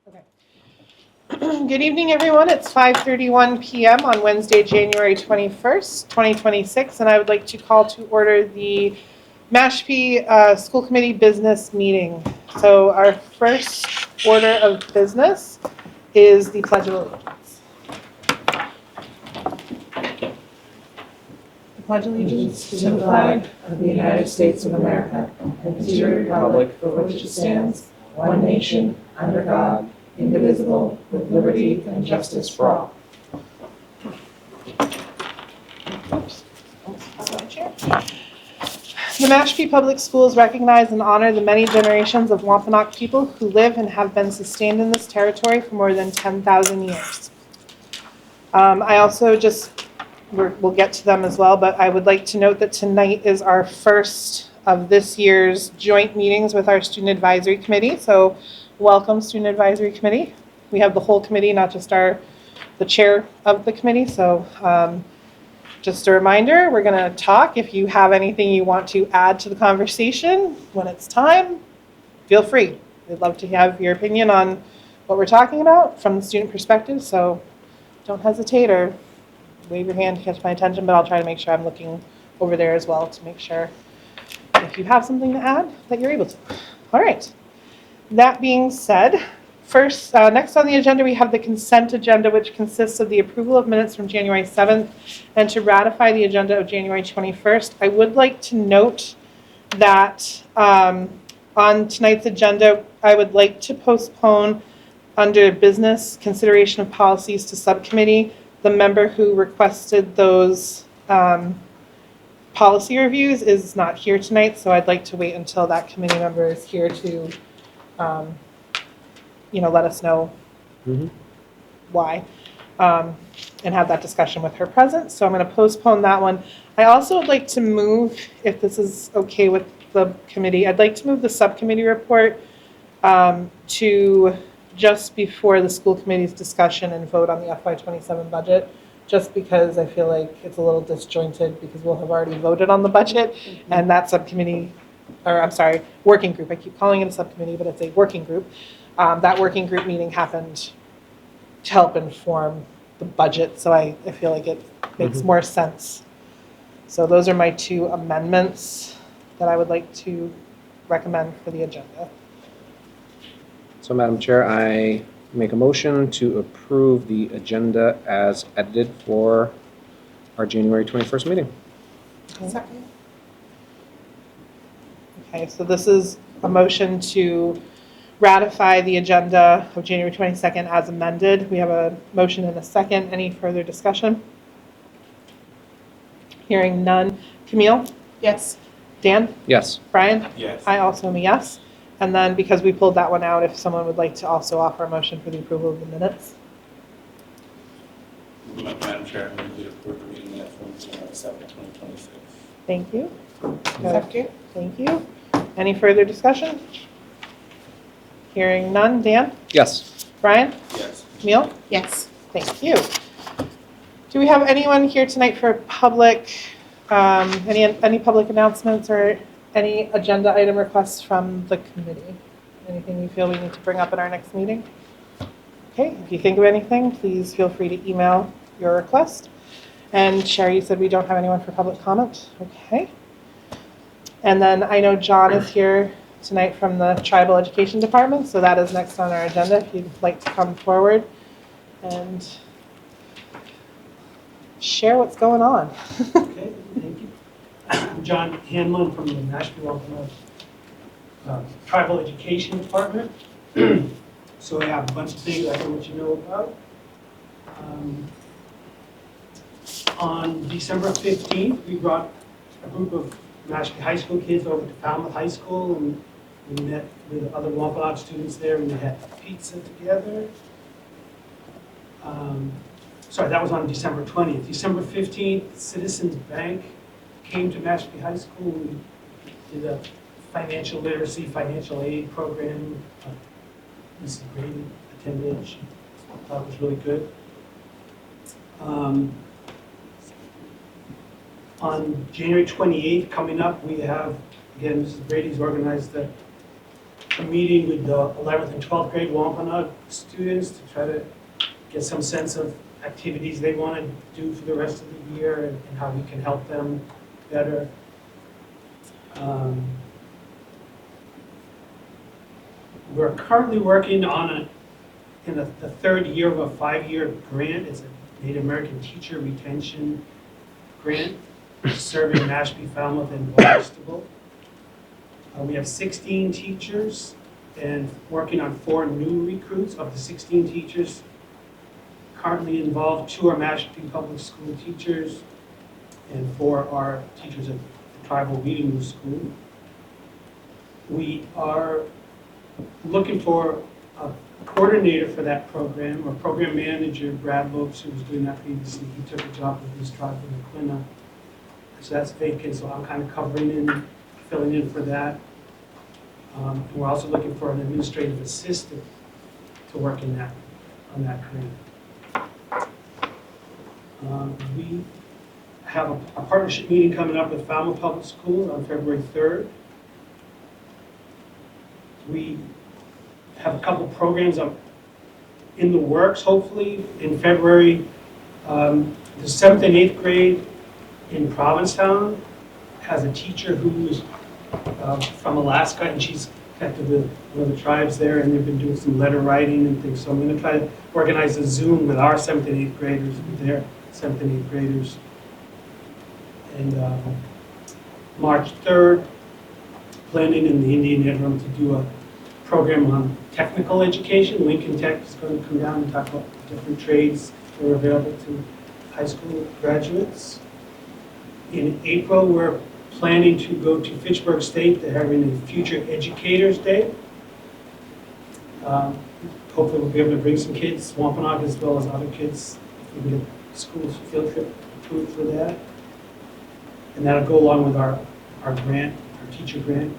Okay. Good evening, everyone. It's 5:31 p.m. on Wednesday, January 21st, 2026, and I would like to call to order the Mashpee School Committee business meeting. So our first order of business is the Pledge of Allegiance. The Pledge of Allegiance to the flag of the United States of America and to the republic for which it stands, one nation, under God, indivisible, with liberty and justice for all. The Mashpee Public Schools recognize and honor the many generations of Wampanoag people who live and have been sustained in this territory for more than 10,000 years. I also we'll get to them as well, but I would like to note that tonight is our first of this year's joint meetings with our Student Advisory Committee. So welcome, Student Advisory Committee. We have the whole committee, not just the chair of the committee. So just a reminder, we're going to talk. If you have anything you want to add to the conversation when it's time, feel free. We'd love to have your opinion on what we're talking about from the student perspective. So don't hesitate or wave your hand to catch my attention, but I'll try to make sure I'm looking over there as well to make sure if you have something to add that you're able to. All right. That being said, next on the agenda, we have the consent agenda, which consists of the approval of minutes from January 7th and to ratify the agenda of January 21st. I would like to note that on tonight's agenda, I would like to postpone under business consideration of policies to subcommittee. The member who requested those policy reviews is not here tonight, so I'd like to wait until that committee member is here to let us know why, and have that discussion with her present. So I'm going to postpone that one. I also would like to move, if this is okay with the committee, I'd like to move the subcommittee report to just before the school committee's discussion and vote on the FY27 budget, just because I feel like it's a little disjointed because we'll have already voted on the budget and that subcommittee, or I'm sorry, working group. I keep calling it a subcommittee, but it's a working group. That working group meeting happened to help inform the budget, so I feel like it makes more sense. So those are my two amendments that I would like to recommend for the agenda. So, Madam Chair, I make a motion to approve the agenda as edited for our January 21st meeting. Second. Okay, so this is a motion to ratify the agenda of January 22nd as amended. We have a motion and a second. Any further discussion? Hearing none. Camille? Yes. Dan? Yes. Brian? Yes. I also am a yes. And then because we pulled that one out, if someone would like to also offer a motion for the approval of the minutes. Madam Chair, I move to approve the meeting minutes from January 7th, 2026. Thank you. Second. Thank you. Any further discussion? Hearing none. Dan? Yes. Brian? Yes. Camille? Yes. Thank you. Do we have anyone here tonight for public, any public announcements or any agenda item requests from the committee? Anything you feel we need to bring up in our next meeting? Okay, if you think of anything, please feel free to email your request. And Sherry, you said we don't have anyone for public comment? Okay. And then I know John is here tonight from the Tribal Education Department, so that is next on our agenda if you'd like to come forward and share what's going on. Okay, thank you. I'm John Hanlon from the Mashpee Wampanoag Tribal Education Department. So I have a bunch of things I can let you know about. On December 15th, we brought a group of Mashpee High School kids over to Falmouth High School, and we met with other Wampanoag students there, and we had pizza together. Sorry, that was on December 20th. December 15th, Citizens Bank came to Mashpee High School. We did a financial literacy, financial aid program. Mrs. Brady attended. She thought it was really good. On January 28th, coming up, we have, again, Mrs. Brady's organized the a meeting with the 11th and 12th grade Wampanoag students to try to get some sense of activities they want to do for the rest of the year and how we can help them better. We're currently working on the third year of a 5-year grant. It's a Native American teacher retention grant serving Mashpee, Falmouth, and Barnstable. We have 16 teachers and working on 4 new recruits. Of the 16 teachers currently involved, 2 are Mashpee Public School teachers and 4 are teachers at the Tribal Reading School. We are looking for a coordinator for that program, or program manager, Brad Lopes, who was doing that previously. He took a job with his tribe in Aquinnah. So that's vacant, so I'm kind of covering in, filling in for that. We're also looking for an administrative assistant to work on that grant. We have a partnership meeting coming up with Falmouth Public Schools on February 3rd. We have a couple programs up in the works, hopefully. In February, the 7th and 8th grade in Provincetown has a teacher who is from Alaska, and she's connected with one of the tribes there, and they've been doing some letter writing and things. So I'm going to try to organize a Zoom with our 7th and 8th graders, with their 7th and 8th graders. And March 3rd, planning in the Indian Head Room to do a program on technical education. Lincoln Tech is going to come down and talk about different trades that are available to high school graduates. In April, we're planning to go to Fitchburg State. They're having a Future Educators Day. Hopefully we'll be able to bring some kids, Wampanoag as well as other kids, if we can get schools field trip approved for that. And that'll go along with our grant, our teacher grant.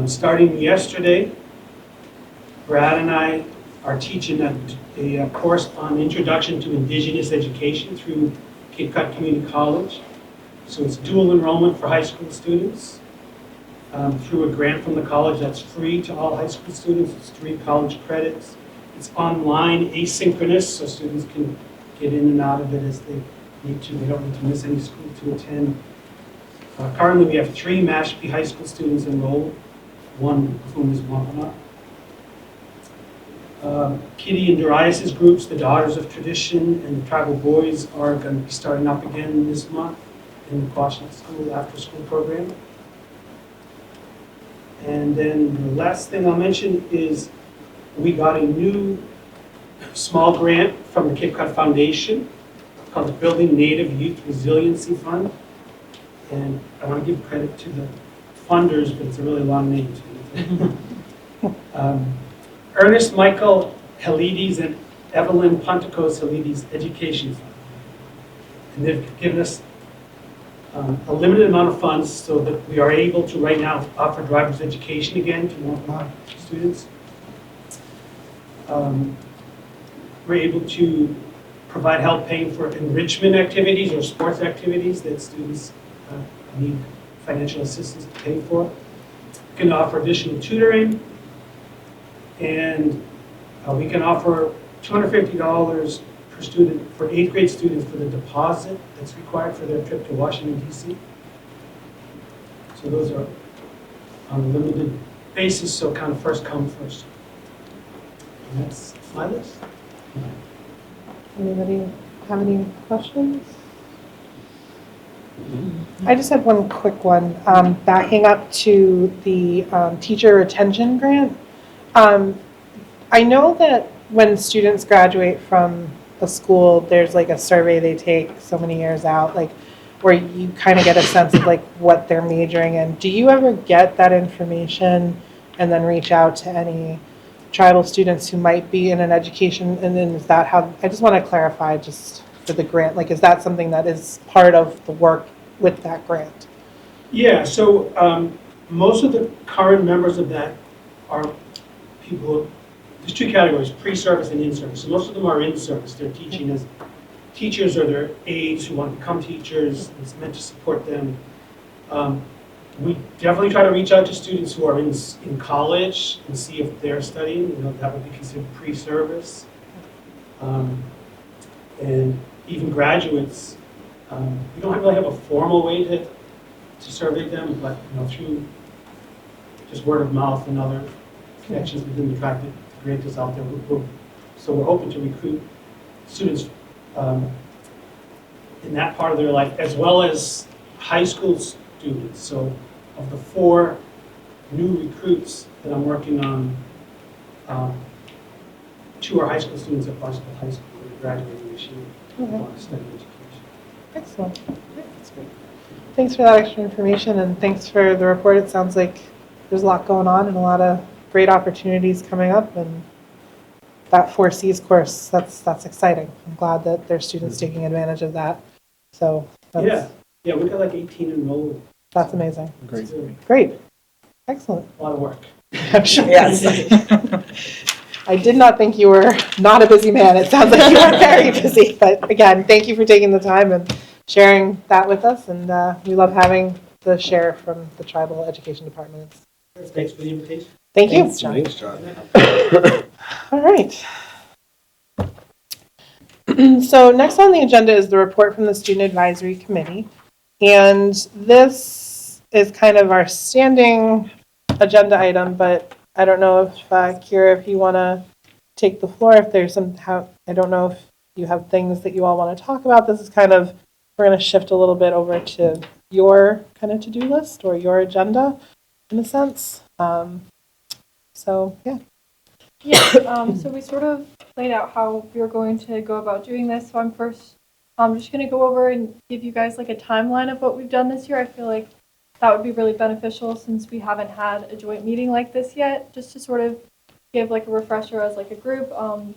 Starting yesterday, Brad and I are teaching a course on Introduction to Indigenous Education through Cape Cod Community College. So it's dual enrollment for high school students through a grant from the college that's free to all high school students. It's 3 college credits. It's online, asynchronous, so students can get in and out of it as they need to. They don't need to miss any school to attend. Currently, we have 3 Mashpee High School students enrolled, 1 of whom is Wampanoag. Kitty and Darius's groups, the Daughters of Tradition and the Tribal Boys, are going to be starting up again this month in the Quashnet School after-school program. And then the last thing I'll mention is we got a new small grant from the Cape Cod Foundation called the Building Native Youth Resiliency Fund. And I want to give credit to the funders, but it's a really long name. Ernest Michael Helides and Evelyn Ponticos Helides Education Fund. And they've given us a limited amount of funds so that we are able to right now offer driver's education again to Wampanoag students. We're able to provide help paying for enrichment activities or sports activities that students need financial assistance to pay for. We can offer additional tutoring, and we can offer $250 per student for 8th grade students for the deposit that's required for their trip to Washington, D.C. So those are on a limited basis, so kind of first come, first. And that's my list. Anybody have any questions? I just had one quick one. Backing up to the teacher retention grant. I know that when students graduate from a school, there's like a survey they take so many years out, like where you kind of get a sense of like what they're majoring in. Do you ever get that information and then reach out to any tribal students who might be in an education? And then is that how, I just want to clarify just for the grant, like is that something that is part of the work with that grant? Yeah, so most of the current members of that are people, there's 2 categories, pre-service and in-service. So most of them are in-service. They're teaching as teachers or their aides who want to become teachers. It's meant to support them. We definitely try to reach out to students who are in college and see if they're studying, that would be considered pre-service. And even graduates, we don't really have a formal way to survey them, but, through just word of mouth and other connections within the track that grant is out there. So we're hoping to recruit students in that part of their life, as well as high school students. So of the 4 new recruits that I'm working on, 2 are high school students at Barnstable High School who are graduating this year who want to study education. Excellent. That's great. Thanks for that extra information, and thanks for the report. It sounds like there's a lot going on and a lot of great opportunities coming up, and that 4Cs course, that's exciting. I'm glad that there's students taking advantage of that. So Yeah, we've got like 18 enrolled. that's amazing. Great. Great. Excellent. A lot of work. I'm sure. Yes. I did not think you were not a busy man. It sounds like you are very busy. But again, thank you for taking the time and sharing that with us. And we love having the share from the Tribal Education Department. Thanks for the invitation. Thank you. Thanks, John. Thanks, John. All right. So next on the agenda is the report from the Student Advisory Committee. And this is kind of our standing agenda item, but I don't know if, Kira, if you want to take the floor, if there's I don't know if you have things that you all want to talk about. This is kind of, we're going to shift a little bit over to your kind of to-do list or your agenda in a sense. So, yeah. Yeah, so we sort of laid out how we were going to go about doing this. So I'm just going to go over and give you guys like a timeline of what we've done this year. I feel like that would be really beneficial since we haven't had a joint meeting like this yet, just to sort of give like a refresher as like a group,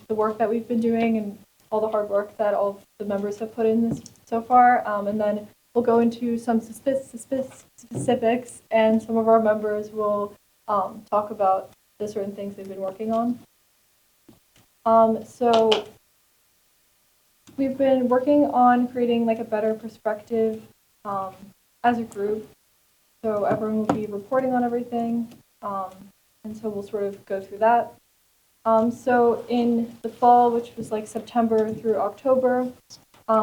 the work that we've been doing and all the hard work that all of the members have put in this so far. And then we'll go into some specifics, and some of our members will talk about the certain things they've been working on. So we've been working on creating like a better perspective as a group. So everyone will be reporting on everything, and so we'll sort of go through that. So in the fall, which was like September through October,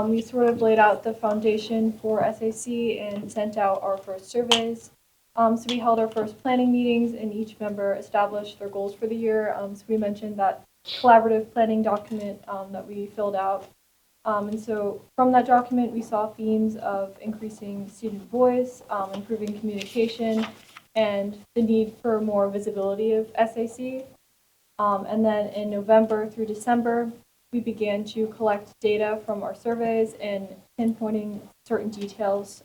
we sort of laid out the foundation for SAC and sent out our first surveys. So we held our first planning meetings, and each member established their goals for the year. So we mentioned that collaborative planning document that we filled out. And so from that document, we saw themes of increasing student voice, improving communication, and the need for more visibility of SAC. And then in November through December, we began to collect data from our surveys and pinpointing certain details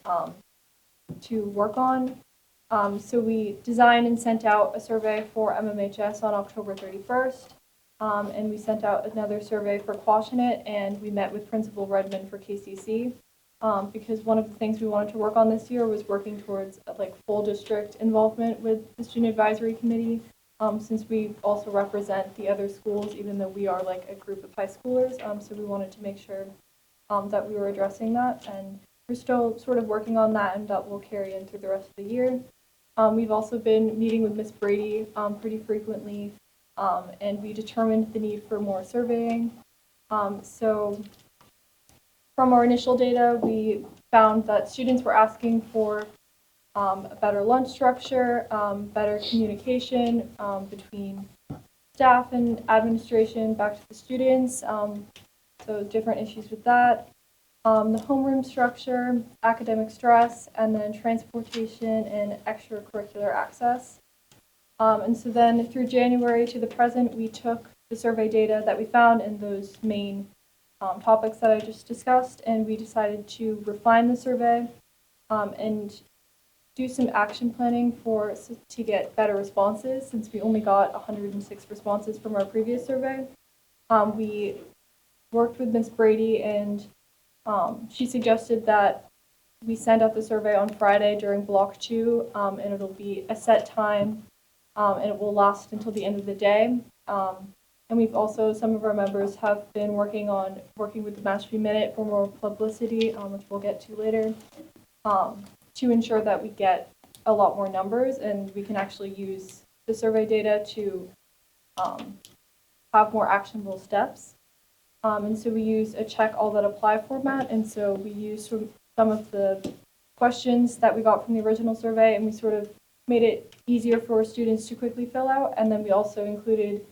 to work on. So we designed and sent out a survey for MMHS on October 31st. And we sent out another survey for Quashnet, and we met with Principal Redmond for KCC because one of the things we wanted to work on this year was working towards like full district involvement with the Student Advisory Committee, since we also represent the other schools, even though we are like a group of high schoolers. So we wanted to make sure that we were addressing that, and we're still sort of working on that, and that will carry in through the rest of the year. We've also been meeting with Ms. Brady pretty frequently. And we determined the need for more surveying. So from our initial data, we found that students were asking for a better lunch structure, better communication between staff and administration back to the students. So different issues with that. The homeroom structure, academic stress, and then transportation and extracurricular access. And so then through January to the present, we took the survey data that we found in those main topics that I just discussed, and we decided to refine the survey and do some action planning to get better responses, since we only got 106 responses from our previous survey. We worked with Ms. Brady, and she suggested that we send out the survey on Friday during block 2, and it'll be a set time. And it will last until the end of the day. And we've also, some of our members have been working with the Mashpee Minute for more publicity, which we'll get to later, to ensure that we get a lot more numbers, and we can actually use the survey data to have more actionable steps. And so we use a check all that apply format, and so we use some of the questions that we got from the original survey, and we sort of made it easier for students to quickly fill out, and then we also included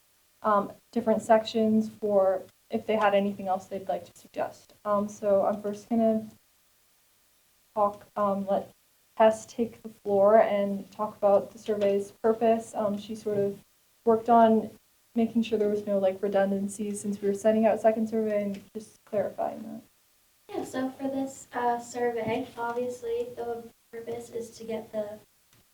different sections for if they had anything else they'd like to suggest. So I'm first gonna let Tess take the floor and talk about the survey's purpose. She sort of worked on making sure there was no like redundancies since we were sending out a second survey and just clarifying that. Yeah, so for this survey, obviously the purpose is to get the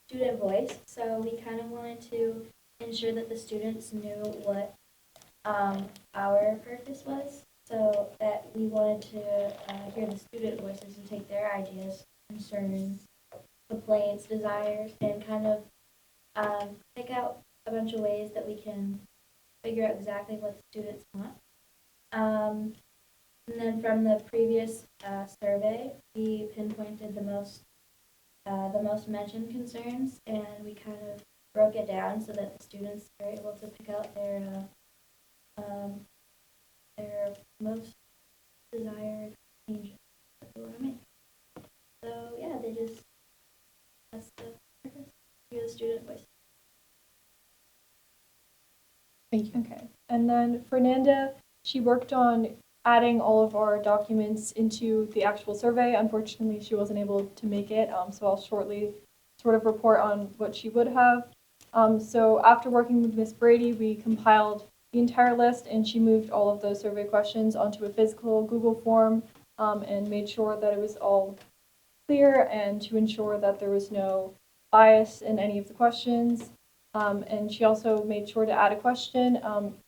student voice. So we kind of wanted to ensure that the students knew what our purpose was. So that we wanted to hear the student voices and take their ideas, concerns, complaints, desires, and kind of pick out a bunch of ways that we can figure out exactly what the students want. And then from the previous survey, we pinpointed the most mentioned concerns, and we kind of broke it down so that the students are able to pick out their most desired changes that they want to make. So yeah, that's the purpose. Hear the student voice. Thank you. Okay. And then Fernanda, she worked on adding all of our documents into the actual survey. Unfortunately, she wasn't able to make it, so I'll shortly sort of report on what she would have. So after working with Miss Brady, we compiled the entire list, and she moved all of those survey questions onto a physical Google form and made sure that it was all clear and to ensure that there was no bias in any of the questions. And she also made sure to add a question.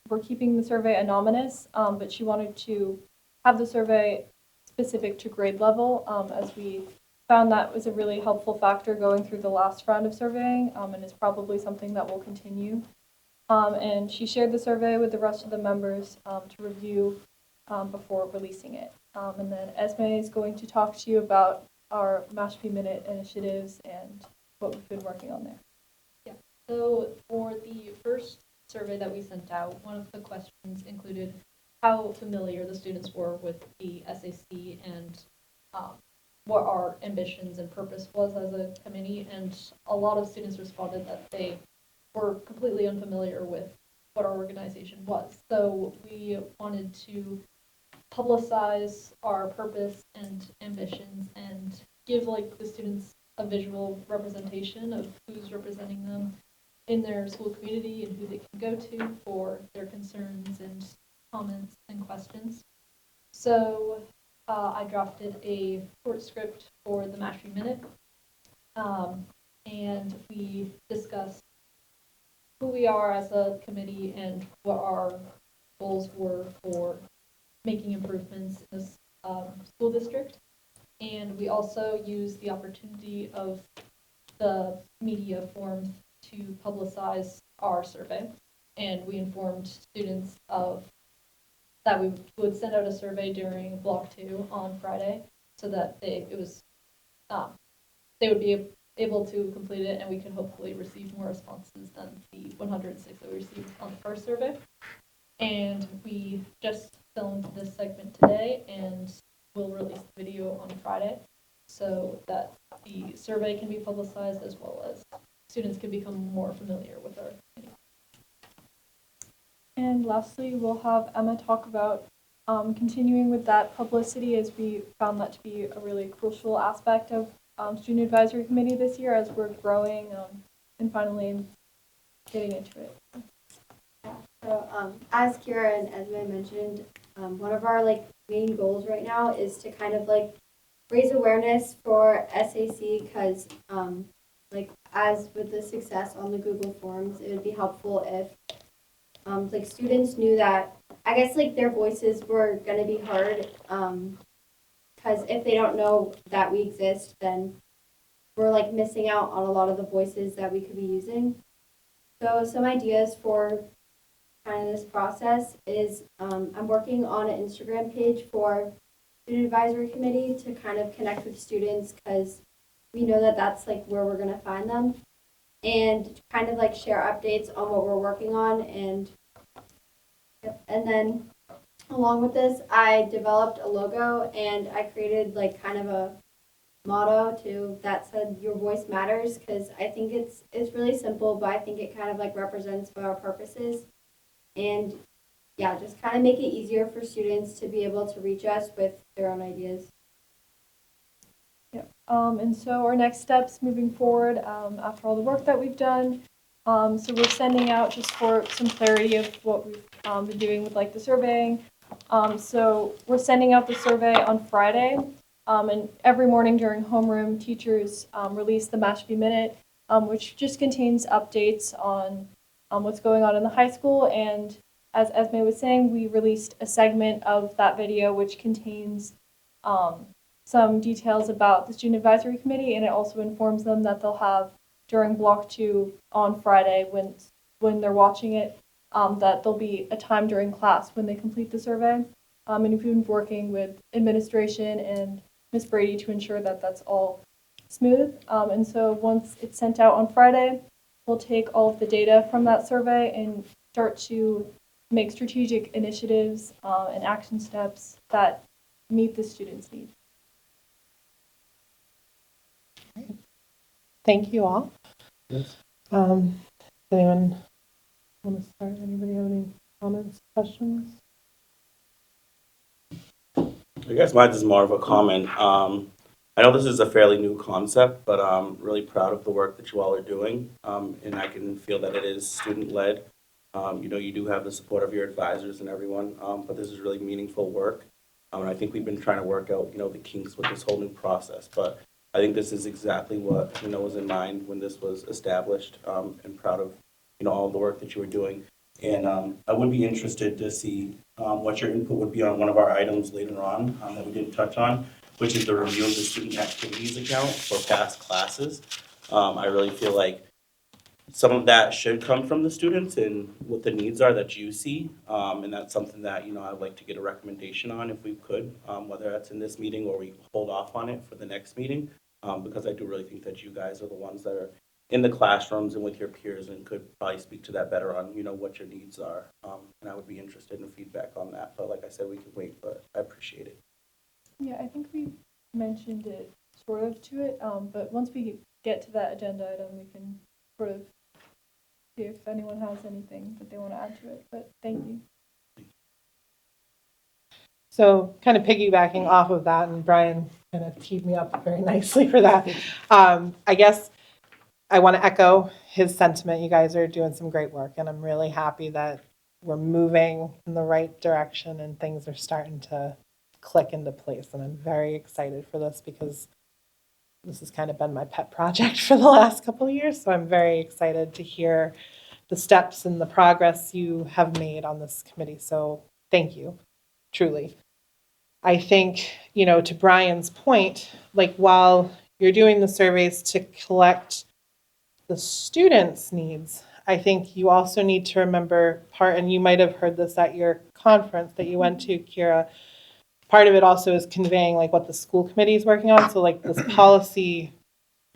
We're keeping the survey anonymous, but she wanted to have the survey specific to grade level, as we found that was a really helpful factor going through the last round of surveying, and is probably something that will continue. And she shared the survey with the rest of the members to review before releasing it. And then Esme is going to talk to you about our Mashpee Minute initiatives and what we've been working on there. So for the first survey that we sent out, one of the questions included how familiar the students were with the SAC and what our ambitions and purpose was as a committee. And a lot of students responded that they were completely unfamiliar with what our organization was. So we wanted to publicize our purpose and ambitions and give like the students a visual representation of who's representing them in their school community and who they can go to for their concerns and comments and questions. So I drafted a short script for the Mashpee Minute, and we discussed who we are as a committee and what our goals were for making improvements in this school district. And we also used the opportunity of the media forums to publicize our survey, and we informed students of that we would send out a survey during block 2 on Friday so that they would be able to complete it, and we could hopefully receive more responses than the 106 that we received on the first survey. And we just filmed this segment today, and we'll release the video on Friday so that the survey can be publicized as well as students can become more familiar with our community. And lastly, we'll have Emma talk about continuing with that publicity, as we found that to be a really crucial aspect of Student Advisory Committee this year as we're growing and finally getting into it. So as Kira and Esme mentioned, one of our main goals right now is to kind of raise awareness for SAC, because as with the success on the Google Forms, it would be helpful if students knew that, I guess their voices were going to be heard, because if they don't know that we exist, then we're missing out on a lot of the voices that we could be using. So some ideas for kind of this process is I'm working on an Instagram page for Student Advisory Committee to kind of connect with students, because we know that that's like where we're gonna find them, and kind of like share updates on what we're working on. And yep. And then along with this, I developed a logo and I created like kind of a motto too that said "Your voice matters," because I think it's really simple, but I think it kind of like represents what our purpose is. And yeah, just kind of make it easier for students to be able to reach us with their own ideas. Yep. And so our next steps moving forward, after all the work that we've done, so we're sending out, just for some clarity of what we've been doing with like the surveying. So we're sending out the survey on Friday, and every morning during homeroom, teachers release the Mashpee Minute, which just contains updates on what's going on in the high school. And as Esme was saying, we released a segment of that video which contains some details about the Student Advisory Committee, and it also informs them that they'll have during Block 2 on Friday when they're watching it, that there'll be a time during class when they complete the survey. And we've been working with administration and Ms. Brady to ensure that that's all smooth. And so once it's sent out on Friday, we'll take all of the data from that survey and start to make strategic initiatives and action steps that meet the students' needs. Thank you all. Yes. Does anyone want to start? Anybody have any comments, questions? I guess mine is more of a comment. I know this is a fairly new concept, but I'm really proud of the work that you all are doing, and I can feel that it is student-led. You do have the support of your advisors and everyone, but this is really meaningful work. And I think we've been trying to work out, the kinks with this whole new process, but I think this is exactly what, was in mind when this was established, and proud of, all of the work that you were doing. And I would be interested to see what your input would be on one of our items later on that we didn't touch on, which is the review of the student activities account for past classes. I really feel like some of that should come from the students and what the needs are that you see. And that's something that, I'd like to get a recommendation on if we could, whether that's in this meeting or we hold off on it for the next meeting. Because I do really think that you guys are the ones that are in the classrooms and with your peers and could probably speak to that better on, what your needs are. And I would be interested in feedback on that. But like I said, we could wait, but I appreciate it. Yeah, I think we mentioned it sort of to it, but once we get to that agenda item, we can sort of see if anyone has anything that they want to add to it. But thank you. So kind of piggybacking off of that, and Brian kind of teed me up very nicely for that. I guess I want to echo his sentiment. You guys are doing some great work, and I'm really happy that we're moving in the right direction and things are starting to click into place. And I'm very excited for this because this has kind of been my pet project for the last couple of years. So I'm very excited to hear the steps and the progress you have made on this committee. So thank you, truly. I think, to Brian's point, like while you're doing the surveys to collect the students' needs, I think you also need to remember and you might have heard this at your conference that you went to, Kira, part of it also is conveying like what the school committee is working on. So like this policy,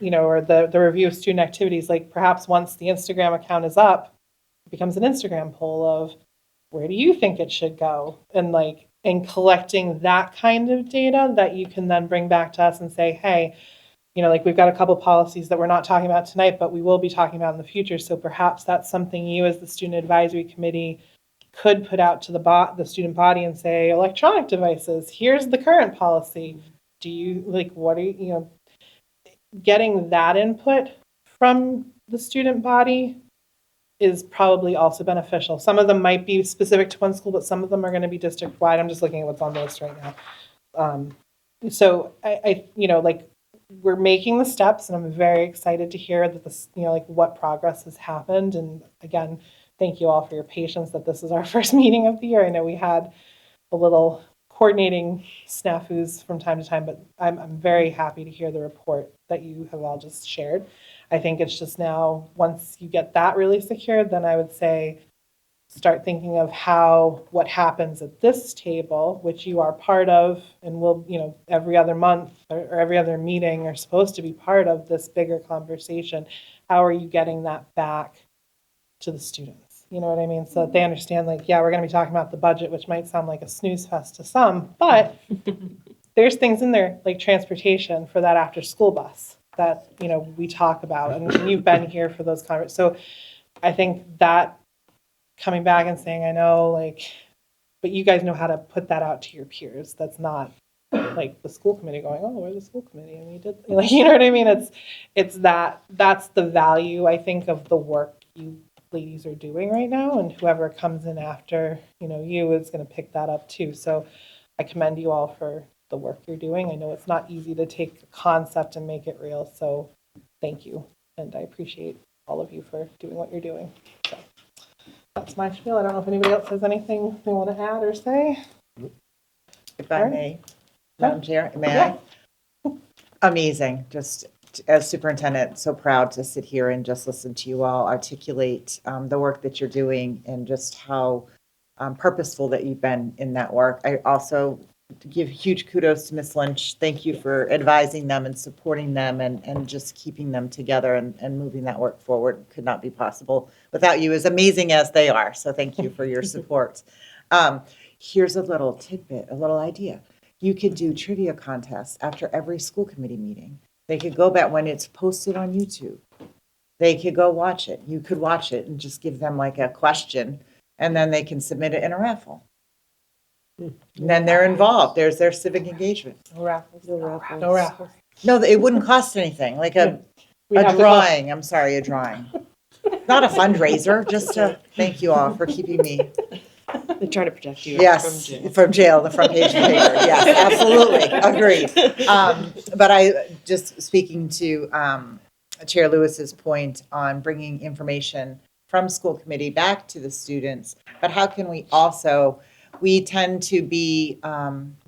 or the review of student activities, like perhaps once the Instagram account is up, it becomes an Instagram poll of where do you think it should go? And collecting that kind of data that you can then bring back to us and say, hey, like we've got a couple policies that we're not talking about tonight, but we will be talking about in the future. So perhaps that's something you as the student advisory committee could put out to the student body and say, electronic devices, here's the current policy. Do you what are you, getting that input from the student body is probably also beneficial. Some of them might be specific to one school, but some of them are going to be district wide. I'm just looking at what's on the list right now. So I we're making the steps, and I'm very excited to hear that this, what progress has happened. And again, thank you all for your patience that this is our first meeting of the year. I know we had a little coordinating snafus from time to time, but I'm very happy to hear the report that you have all just shared. I think it's just now, once you get that really secured, then I would say start thinking of what happens at this table, which you are part of, and will, every other month or every other meeting are supposed to be part of this bigger conversation. How are you getting that back to the students? You know what I mean? So that they understand, like, yeah, we're going to be talking about the budget, which might sound like a snooze fest to some, but there's things in there like transportation for that after school bus that, we talk about, and you've been here for those conversations. So I think that coming back and saying, I know, like, but you guys know how to put that out to your peers. That's not like the school committee going, oh, we're the school committee and we did, like, you know what I mean? That's the value, I think, of the work you ladies are doing right now, and whoever comes in after, you is going to pick that up too. So I commend you all for the work you're doing. I know it's not easy to take a concept and make it real, so thank you. And I appreciate all of you for doing what you're doing. So that's my spiel. I don't know if anybody else has anything they want to add or say. If I Sure. may, Madam Chair, may Yeah. I? Amazing. Just as superintendent, so proud to sit here and just listen to you all articulate the work that you're doing and just how purposeful that you've been in that work. I also give huge kudos to Ms. Lynch. Thank you for advising them and supporting them and just keeping them together and moving that work forward. Could not be possible without you, as amazing as they are. So thank you for your support. Here's a little tidbit, a little idea. You could do trivia contests after every school committee meeting. They could go back when it's posted on YouTube. They could go watch it. You could watch it and just give them like a question, and then they can submit it in a raffle. And then they're involved. There's their civic engagement. No raffles. No raffles. No, it wouldn't cost anything, like a drawing. I'm sorry, a drawing. Not a fundraiser, just to thank you all for keeping me. They're trying to protect you Yes, from jail. the front page of the paper. Yes, absolutely, agreed. But I, just speaking to Chair Lewis's point on bringing information from school committee back to the students, but how can we also, we tend to be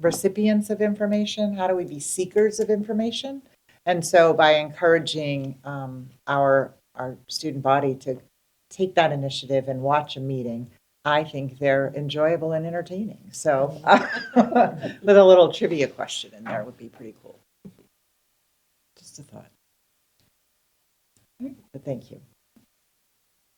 recipients of information. How do we be seekers of information? And so by encouraging our student body to take that initiative and watch a meeting, I think they're enjoyable and entertaining. So with a little trivia question in there would be pretty cool. Just a thought. But thank you.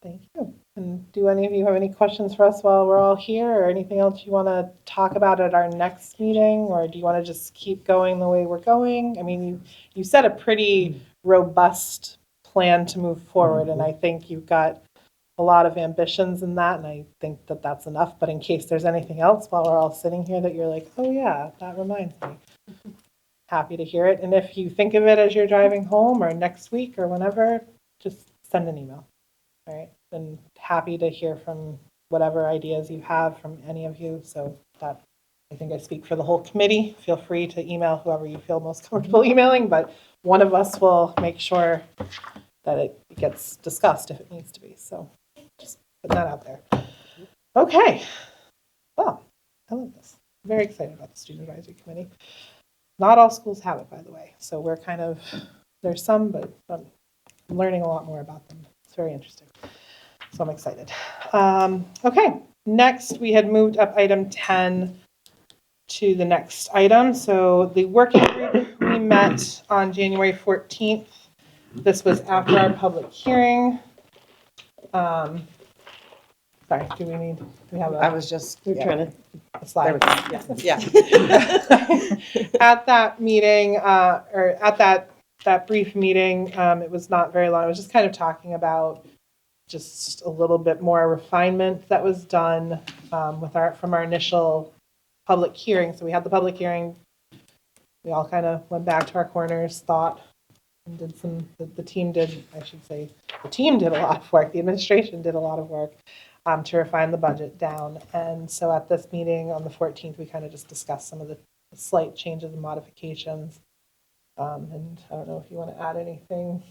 Thank you. And do any of you have any questions for us while we're all here, or anything else you want to talk about at our next meeting, or do you want to just keep going the way we're going? I mean, you set a pretty robust plan to move forward, and I think you've got a lot of ambitions in that, and I think that that's enough. But in case there's anything else while we're all sitting here that you're like, oh yeah, that reminds me. Happy to hear it. And if you think of it as you're driving home or next week or whenever, just send an email. All right. And happy to hear from whatever ideas you have from any of you. So that, I think I speak for the whole committee. Feel free to email whoever you feel most comfortable emailing, but one of us will make sure that it gets discussed if it needs to be. So just putting that out there. Okay. Well, I love this. I'm very excited about the Student Advisory Committee. Not all schools have it, by the way. So we're kind of, there's some, but I'm learning a lot more about them. It's very interesting. So I'm excited. Okay. Next, we had moved up item 10 to the next item. So the working group, we met on January 14th. This was after our public hearing. Sorry, do we have I was just Trying to. a slide? Yeah. At that meeting, or at that brief meeting, it was not very long. I was just kind of talking about just a little bit more refinement that was done from our initial public hearing. So we had the public hearing. We all kind of went back to our corners, thought, and did the team did, I should say, the team did a lot of work. The administration did a lot of work to refine the budget down. And so at this meeting on the 14th, we kind of just discussed some of the slight changes and modifications. And I don't know if you want to add anything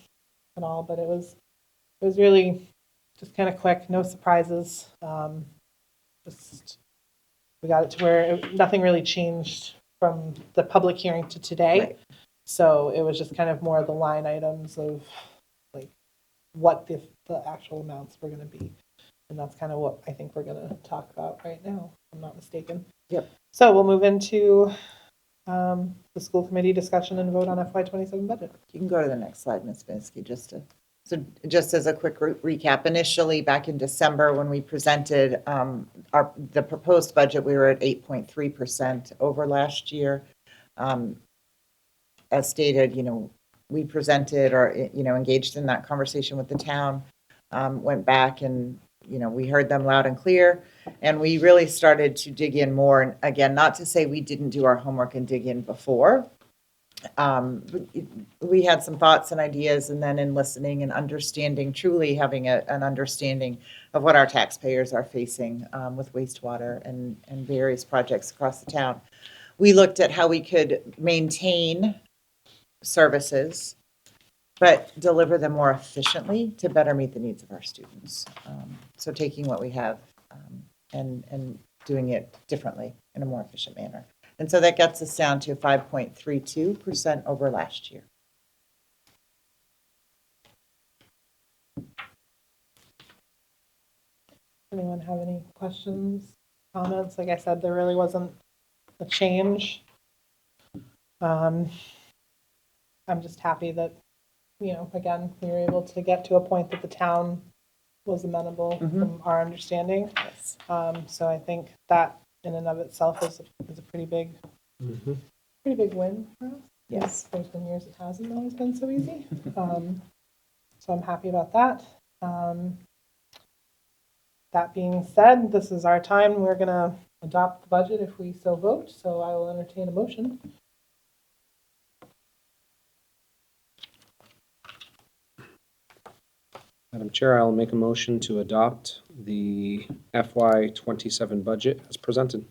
at all, but it was really just kind of quick, no surprises. Just we got it to where nothing really changed from the public hearing to today. Right. So it was just kind of more of the line items of like what the actual amounts were going to be. And that's kind of what I think we're going to talk about right now, if I'm not mistaken. Yep. So we'll move into the school committee discussion and vote on FY27 budget. You can go to the next slide, Ms. Binsky, just as a quick recap. Initially, back in December, when we presented the proposed budget, we were at 8.3% over last year. As stated, we presented or, engaged in that conversation with the town, went back and, we heard them loud and clear, and we really started to dig in more. And again, not to say we didn't do our homework and dig in before. We had some thoughts and ideas, and then in listening and understanding, truly having an understanding of what our taxpayers are facing with wastewater and various projects across the town, we looked at how we could maintain services, but deliver them more efficiently to better meet the needs of our students. So taking what we have and doing it differently in a more efficient manner. And so that gets us down to 5.32% over last year. Anyone have any questions, comments? Like I said, there really wasn't a change. I'm just happy that, again, we were able to get to a point that the town was amenable from our understanding. Yes. So I think that in and of itself is a pretty big win for us. Yes. There's been years it hasn't always been so easy. So I'm happy about that. That being said, this is our time. We're going to adopt the budget if we so vote. So I will entertain a motion. Madam Chair, I'll make a motion to adopt the FY27 budget as presented.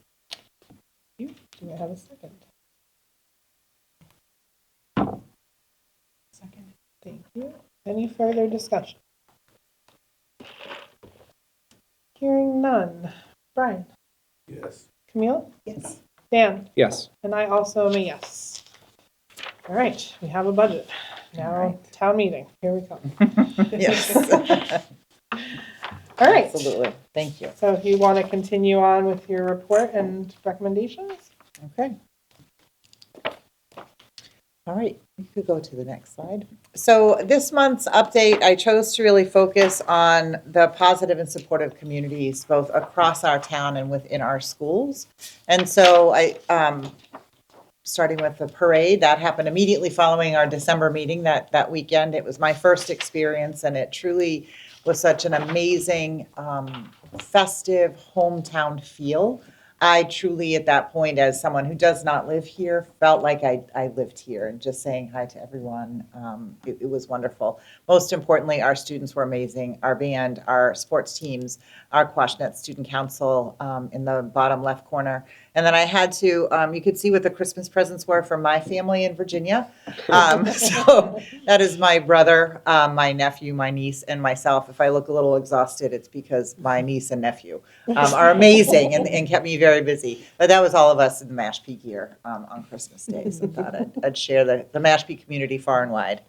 Do I have a second? Second. Thank you. Any further discussion? Hearing none. Brian? Yes. Camille? Yes. Dan? Yes. And I also am a yes. All right, we have a budget. Now, town meeting. Here we come. Yes. All right. Absolutely. Thank you. So if you want to continue on with your report and recommendations? Okay. All right, you could go to the next slide. So this month's update, I chose to really focus on the positive and supportive communities, both across our town and within our schools. And so starting with the parade, that happened immediately following our December meeting that weekend. It was my first experience, and it truly was such an amazing, festive hometown feel. I truly, at that point, as someone who does not live here, felt like I lived here, and just saying hi to everyone, it was wonderful. Most importantly, our students were amazing. Our band, our sports teams, our Quashnet Student Council in the bottom left corner. And then I had to, you could see what the Christmas presents were for my family in Virginia. So that is my brother, my nephew, my niece, and myself. If I look a little exhausted, it's because my niece and nephew are amazing and kept me very busy. But that was all of us in the Mashpee gear on Christmas Day. So I thought I'd share the Mashpee community far and wide.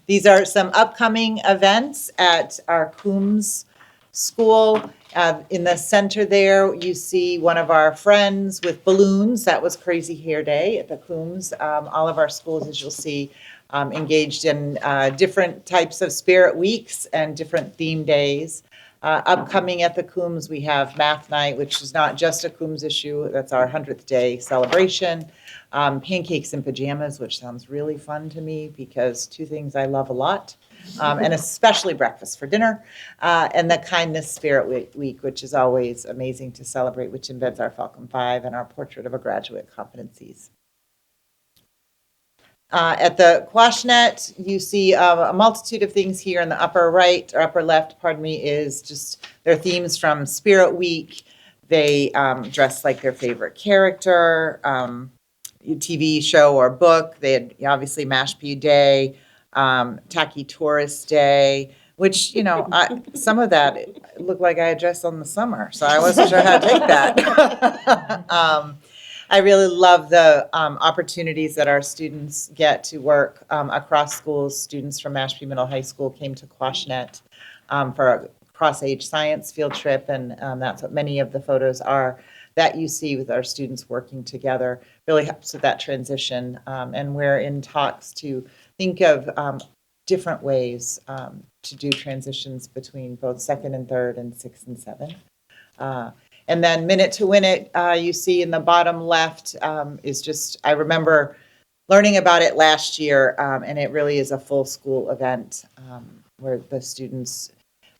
These are some upcoming events at our Coombs School. In the center there, you see one of our friends with balloons. That was Crazy Hair Day at the Coombs. All of our schools, as you'll see, engaged in different types of spirit weeks and different theme days. Upcoming at the Coombs, we have Math Night, which is not just a Coombs issue. That's our 100th day celebration. Pancakes and Pajamas, which sounds really fun to me because two things I love a lot. And especially breakfast for dinner, and the Kindness Spirit Week, which is always amazing to celebrate, which embeds our Falcon 5 and our Portrait of a Graduate competencies. At the Quashnet, you see a multitude of things here in the upper right, or upper left, pardon me, is just their themes from Spirit Week. They dress like their favorite character, TV show or book. They had obviously Mashpee Day, Tacky Tourist Day, which, some of that looked like I had dressed on the summer, so I wasn't sure how to take that. I really love the opportunities that our students get to work across schools. Students from Mashpee Middle High School came to Quashnet for a cross-age science field trip, and that's what many of the photos are that you see with our students working together. Really helps with that transition, and we're in talks to think of different ways to do transitions between both second and third and 6 and 7. And then Minute to Win It, you see in the bottom left, is just, I remember learning about it last year, and it really is a full school event where the students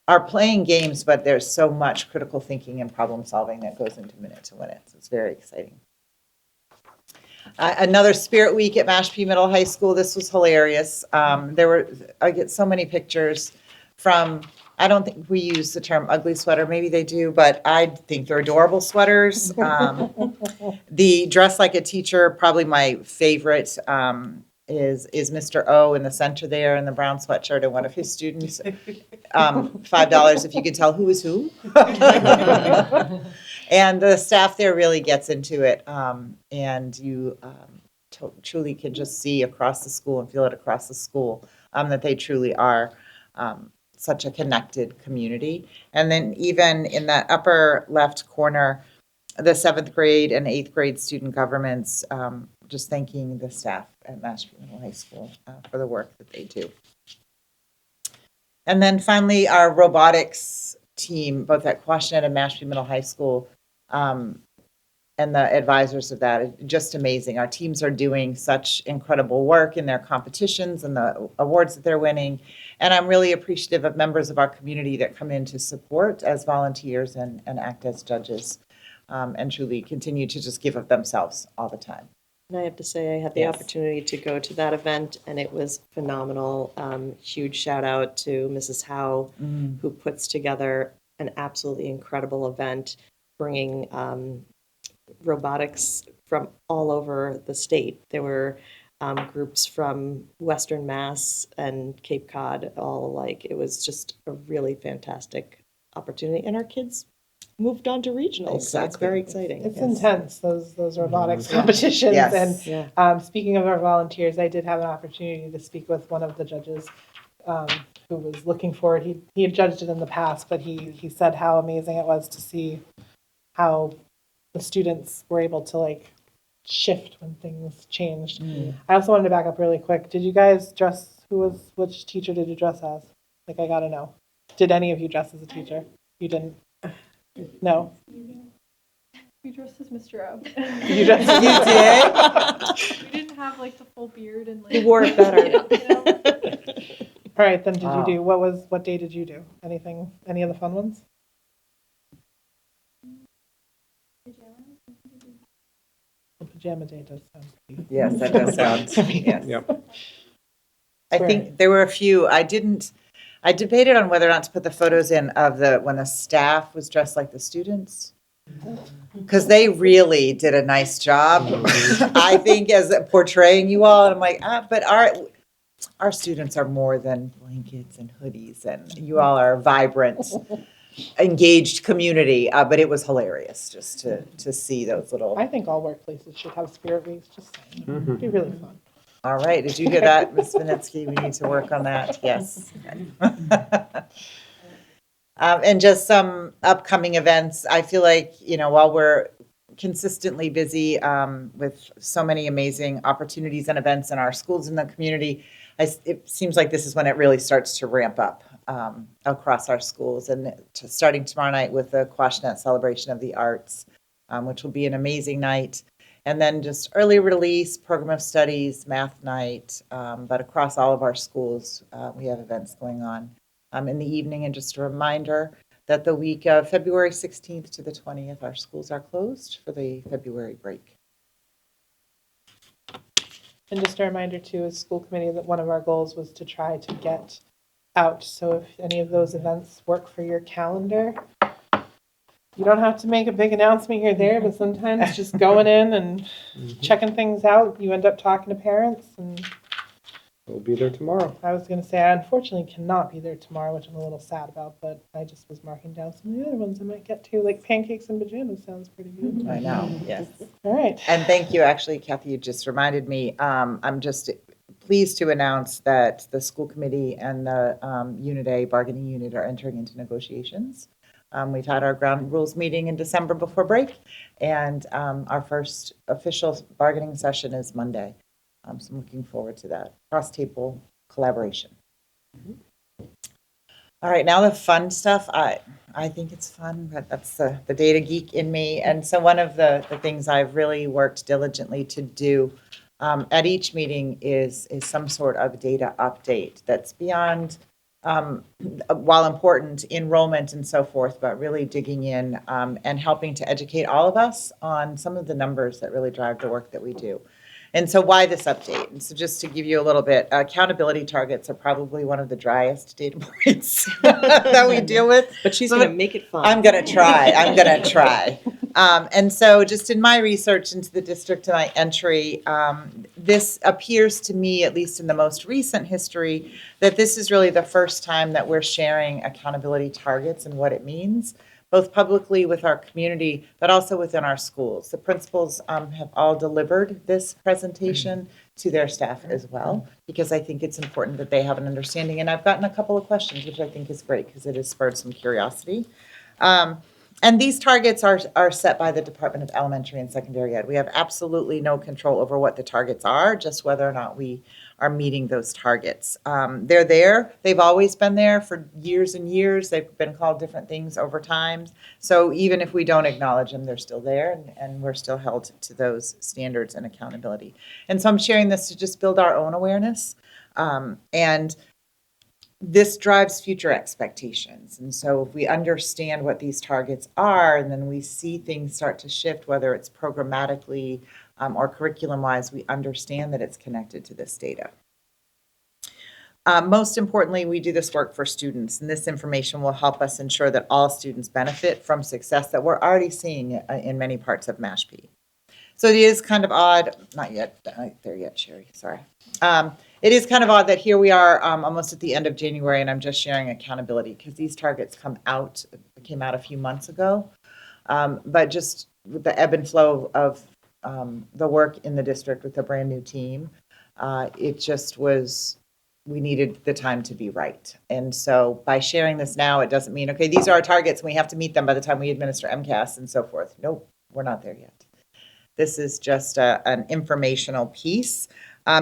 are playing games, but there's so much critical thinking and problem solving that goes into Minute to Win It. So it's very exciting. Another Spirit Week at Mashpee Middle High School. This was hilarious. I get so many pictures from, I don't think we use the term ugly sweater, maybe they do, but I think they're adorable sweaters. The Dress Like a Teacher, probably my favorite, is Mr. O in the center there in the brown sweatshirt, and one of his students. $5 if you could tell who is who. And the staff there really gets into it, and you truly can just see across the school and feel it across the school that they truly are such a connected community. And then even in that upper left corner, the 7th grade and 8th grade student governments, just thanking the staff at Mashpee Middle High School for the work that they do. And then finally, our robotics team, both at Quashnet and Mashpee Middle High School, and the advisors of that, just amazing. Our teams are doing such incredible work in their competitions and the awards that they're winning. And I'm really appreciative of members of our community that come in to support as volunteers and act as judges, and truly continue to just give of themselves all the time. And I have to say, I had the Yes. opportunity to go to that event, and it was phenomenal. Huge shout out to Mrs. Howe, who puts together an absolutely incredible event, bringing robotics from all over the state. There were groups from Western Mass and Cape Cod, all alike. It was just a really fantastic opportunity, and our kids moved on to regionals, so it's Exactly. very exciting. It's Yes. intense, those robotics competitions. Yes. And Yeah. speaking of our volunteers, I did have an opportunity to speak with one of the judges who was looking forward. He had judged it in the past, but he said how amazing it was to see how the students were able to like shift when things changed. I also wanted to back up really quick. Did you guys dress, which teacher did you dress as? Like, I gotta know. Did any of you dress as a teacher? You didn't? No? We dressed as Mr. O. You dressed as You did? We didn't have like the full beard and like. Who wore it better? All right, then did Wow. you do, what day did you do? Anything, any of the fun ones? The pajama day does sound pretty. Yes, that does sound, yes. Yep. I think there were a few, I debated on whether or not to put the photos in of when the staff was dressed like the students. Because they really did a nice job, I think, as portraying you all. And I'm like, but our students are more than blankets and hoodies, and you all are a vibrant, engaged community. But it was hilarious just to see those little. I think all workplaces should have spirit weeks, just saying. It'd be really fun. All right, did you hear that, Ms. Vinitsky? We need to work on that, yes. And just some upcoming events. I feel like, while we're consistently busy with so many amazing opportunities and events in our schools and the community, it seems like this is when it really starts to ramp up across our schools. And starting tomorrow night with the Quashnet Celebration of the Arts, which will be an amazing night. And then just early release, program of studies, math night, but across all of our schools, we have events going on in the evening. And just a reminder that the week of February 16th to the 20th, our schools are closed for the February break. And just a reminder too, as school committee, that one of our goals was to try to get out. So if any of those events work for your calendar, you don't have to make a big announcement here or there, but sometimes just going in and checking things out, you end up talking to parents. And We'll be there tomorrow. I was going to say, I unfortunately cannot be there tomorrow, which I'm a little sad about, but I just was marking down some of the other ones I might get to, like pancakes and pajamas sounds pretty good. I know, yes. All right. And thank you, actually, Kathy, you just reminded me, I'm just pleased to announce that the school committee and the Unit A bargaining unit are entering into negotiations. We've had our ground rules meeting in December before break, and our first official bargaining session is Monday. So I'm looking forward to that cross-table collaboration. All right, now the fun stuff. I think it's fun, but that's the data geek in me. And so one of the things I've really worked diligently to do at each meeting is some sort of data update that's beyond, while important, enrollment and so forth, but really digging in and helping to educate all of us on some of the numbers that really drive the work that we do. And so why this update? And so just to give you a little bit, accountability targets are probably one of the driest data points that we deal with. But she's going to make it fun. I'm going to try. I'm going to try. And so just in my research into the district and my entry, this appears to me, at least in the most recent history, that this is really the first time that we're sharing accountability targets and what it means, both publicly with our community, but also within our schools. The principals have all delivered this presentation to their staff as well, because I think it's important that they have an understanding. And I've gotten a couple of questions, which I think is great because it has spurred some curiosity. And these targets are set by the Department of Elementary and Secondary Ed. We have absolutely no control over what the targets are, just whether or not we are meeting those targets. They're there. They've always been there for years and years. They've been called different things over time. So even if we don't acknowledge them, they're still there, and we're still held to those standards and accountability. And so I'm sharing this to just build our own awareness. And this drives future expectations. And so if we understand what these targets are, and then we see things start to shift, whether it's programmatically or curriculum-wise, we understand that it's connected to this data. Most importantly, we do this work for students, and this information will help us ensure that all students benefit from success that we're already seeing in many parts of Mashpee. So it is kind of odd, not yet, not there yet, Sherry, sorry. It is kind of odd that here we are almost at the end of January, and I'm just sharing accountability because these targets came out a few months ago. But just with the ebb and flow of the work in the district with the brand new team, it just was, we needed the time to be right. And so by sharing this now, it doesn't mean, okay, these are our targets and we have to meet them by the time we administer MCAS and so forth. Nope, we're not there yet. This is just an informational piece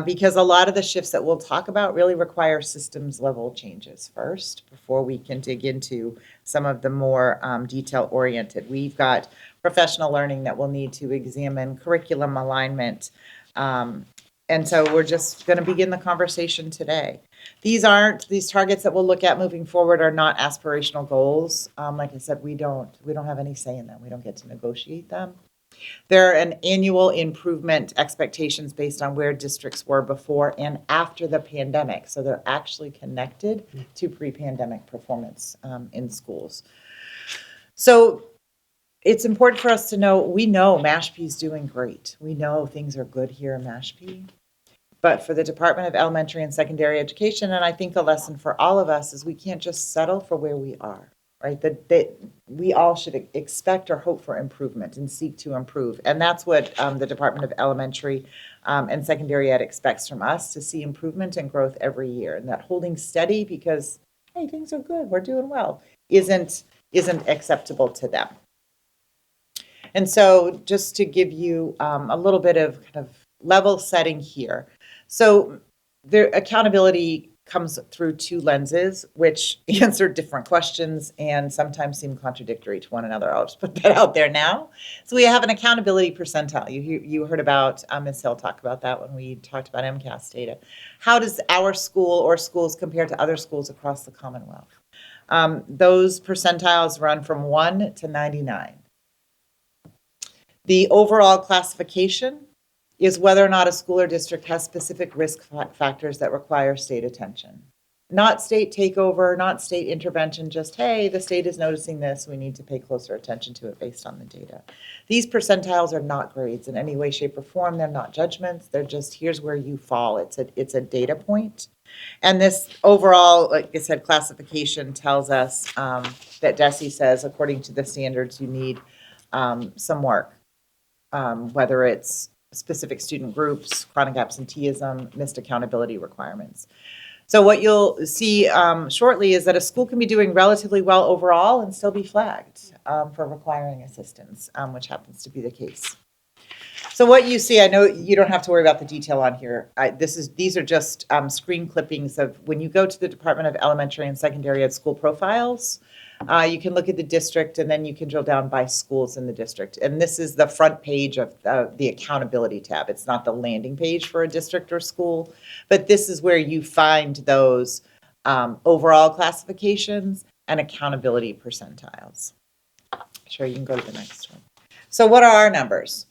because a lot of the shifts that we'll talk about really require systems level changes first before we can dig into some of the more detail oriented. We've got professional learning that we'll need to examine, curriculum alignment. And so we're just going to begin the conversation today. These targets that we'll look at moving forward are not aspirational goals. Like I said, we don't have any say in them. We don't get to negotiate them. They're an annual improvement expectations based on where districts were before and after the pandemic. So they're actually connected to pre-pandemic performance in schools. So it's important for us to know, we know Mashpee's doing great. We know things are good here in Mashpee. But for the Department of Elementary and Secondary Education, and I think a lesson for all of us is we can't just settle for where we are, right? That we all should expect or hope for improvement and seek to improve. And that's what the Department of Elementary and Secondary Ed expects from us, to see improvement and growth every year. And that holding steady because, hey, things are good, we're doing well, isn't acceptable to them. And so just to give you a little bit of kind of level setting here. So the accountability comes through two lenses, which answer different questions and sometimes seem contradictory to one another. I'll just put that out there now. So we have an accountability percentile. You heard about Ms. Hill talk about that when we talked about MCAS data. How does our school or schools compare to other schools across the Commonwealth? Those percentiles run from 1 to 99. The overall classification is whether or not a school or district has specific risk factors that require state attention. Not state takeover, not state intervention, just, hey, the state is noticing this, we need to pay closer attention to it based on the data. These percentiles are not grades in any way, shape, or form. They're not judgments. They're just, here's where you fall. It's a data point. And this overall, like I said, classification tells us that DESE says, according to the standards, you need some work. Whether it's specific student groups, chronic absenteeism, missed accountability requirements. So what you'll see shortly is that a school can be doing relatively well overall and still be flagged for requiring assistance, which happens to be the case. So what you see, I know you don't have to worry about the detail on here. These are just screen clippings of when you go to the Department of Elementary and Secondary Ed school profiles. You can look at the district and then you can drill down by schools in the district. And this is the front page of the accountability tab. It's not the landing page for a district or school, but this is where you find those overall classifications and accountability percentiles. Sure, you can go to the next one. So what are our numbers?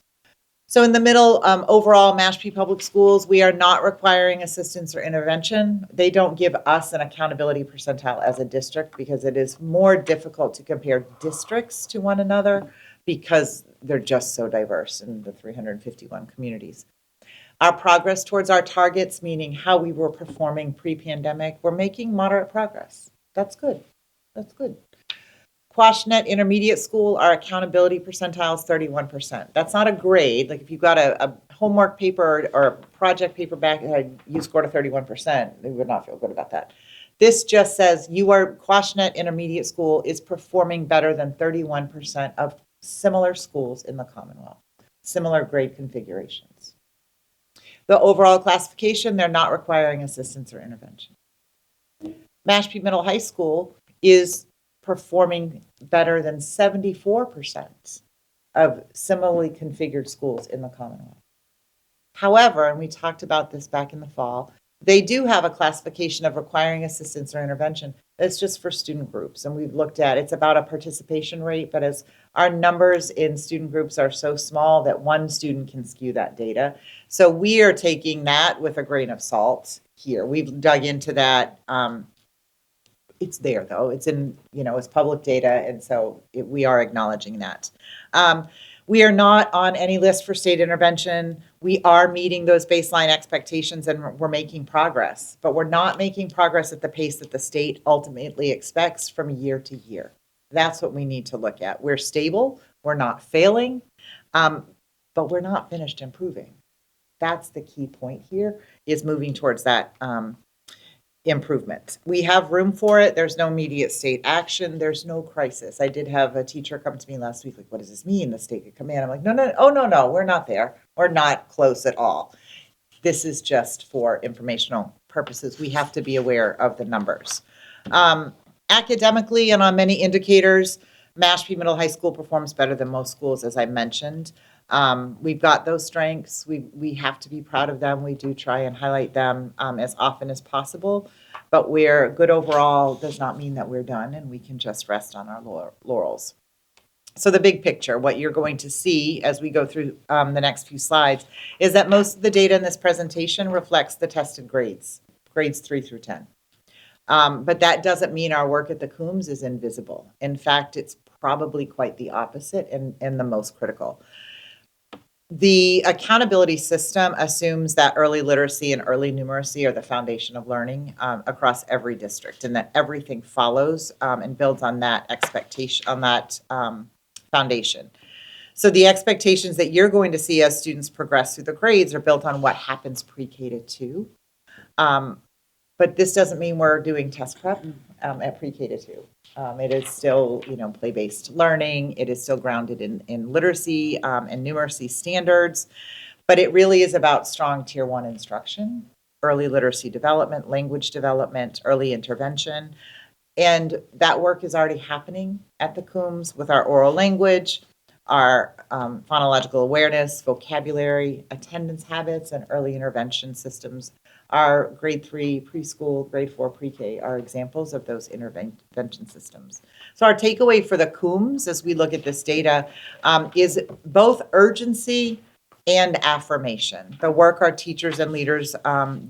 So in the middle, overall, Mashpee Public Schools, we are not requiring assistance or intervention. They don't give us an accountability percentile as a district because it is more difficult to compare districts to one another because they're just so diverse in the 351 communities. Our progress towards our targets, meaning how we were performing pre-pandemic, we're making moderate progress. That's good. That's good. Quashnet Intermediate School, our accountability percentile is 31%. That's not a grade. Like if you got a homework paper or a project paper back and you scored a 31%, they would not feel good about that. This just says Quashnet Intermediate School is performing better than 31% of similar schools in the Commonwealth, similar grade configurations. The overall classification, they're not requiring assistance or intervention. Mashpee Middle High School is performing better than 74% of similarly configured schools in the Commonwealth. However, and we talked about this back in the fall, they do have a classification of requiring assistance or intervention. It's just for student groups. And we've looked at, it's about a participation rate, but as our numbers in student groups are so small that one student can skew that data. So we are taking that with a grain of salt here. We've dug into that. It's there though. It's in, it's public data. And so we are acknowledging that. We are not on any list for state intervention. We are meeting those baseline expectations and we're making progress, but we're not making progress at the pace that the state ultimately expects from year to year. That's what we need to look at. We're stable, we're not failing, but we're not finished improving. That's the key point here, is moving towards that improvement. We have room for it. There's no immediate state action. There's no crisis. I did have a teacher come to me last week, like, what does this mean? The state could come in. I'm like, no, we're not there. We're not close at all. This is just for informational purposes. We have to be aware of the numbers. Academically and on many indicators, Mashpee Middle High School performs better than most schools, as I mentioned. We've got those strengths. We have to be proud of them. We do try and highlight them as often as possible, but we're good overall does not mean that we're done and we can just rest on our laurels. So the big picture, what you're going to see as we go through the next few slides, is that most of the data in this presentation reflects the tested grades 3 through 10. But that doesn't mean our work at the Coombs is invisible. In fact, it's probably quite the opposite and the most critical. The accountability system assumes that early literacy and early numeracy are the foundation of learning across every district, and that everything follows and builds on that expectation, on that foundation. So the expectations that you're going to see as students progress through the grades are built on what happens pre-K to 2. But this doesn't mean we're doing test prep at pre-K to 2. It is still, play-based learning. It is still grounded in literacy and numeracy standards, but it really is about strong Tier 1 instruction, early literacy development, language development, early intervention. And that work is already happening at the Coombs with our oral language, our phonological awareness, vocabulary, attendance habits, and early intervention systems. Our grade 3 preschool, grade 4 pre-K are examples of those intervention systems. So our takeaway for the Coombs as we look at this data is both urgency and affirmation. The work our teachers and leaders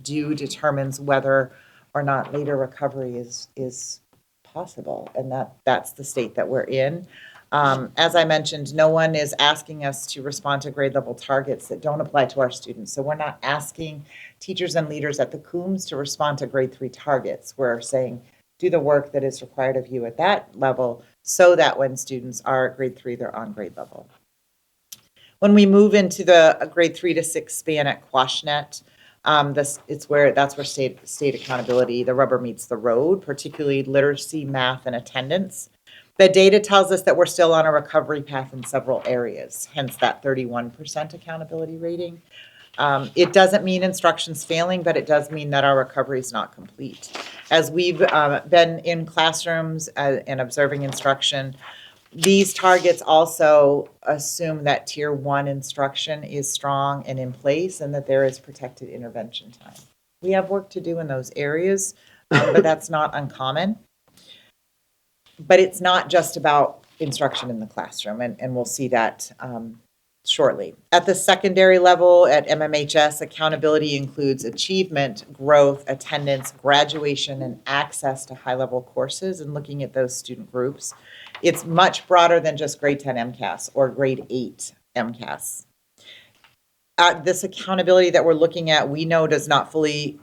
do determines whether or not later recovery is possible, and that's the state that we're in. As I mentioned, no one is asking us to respond to grade level targets that don't apply to our students. So we're not asking teachers and leaders at the Coombs to respond to grade 3 targets. We're saying, do the work that is required of you at that level so that when students are at grade 3, they're on grade level. When we move into the grade 3 to 6 span at Quashnet, that's where state accountability, the rubber meets the road, particularly literacy, math, and attendance. The data tells us that we're still on a recovery path in several areas, hence that 31% accountability rating. It doesn't mean instruction's failing, but it does mean that our recovery is not complete. As we've been in classrooms and observing instruction, these targets also assume that tier 1 instruction is strong and in place and that there is protected intervention time. We have work to do in those areas, but that's not uncommon. But it's not just about instruction in the classroom, and we'll see that shortly. At the secondary level at MMHS, accountability includes achievement, growth, attendance, graduation, and access to high-level courses, and looking at those student groups. It's much broader than just grade 10 MCAS or grade 8 MCAS. This accountability that we're looking at, we know does not fully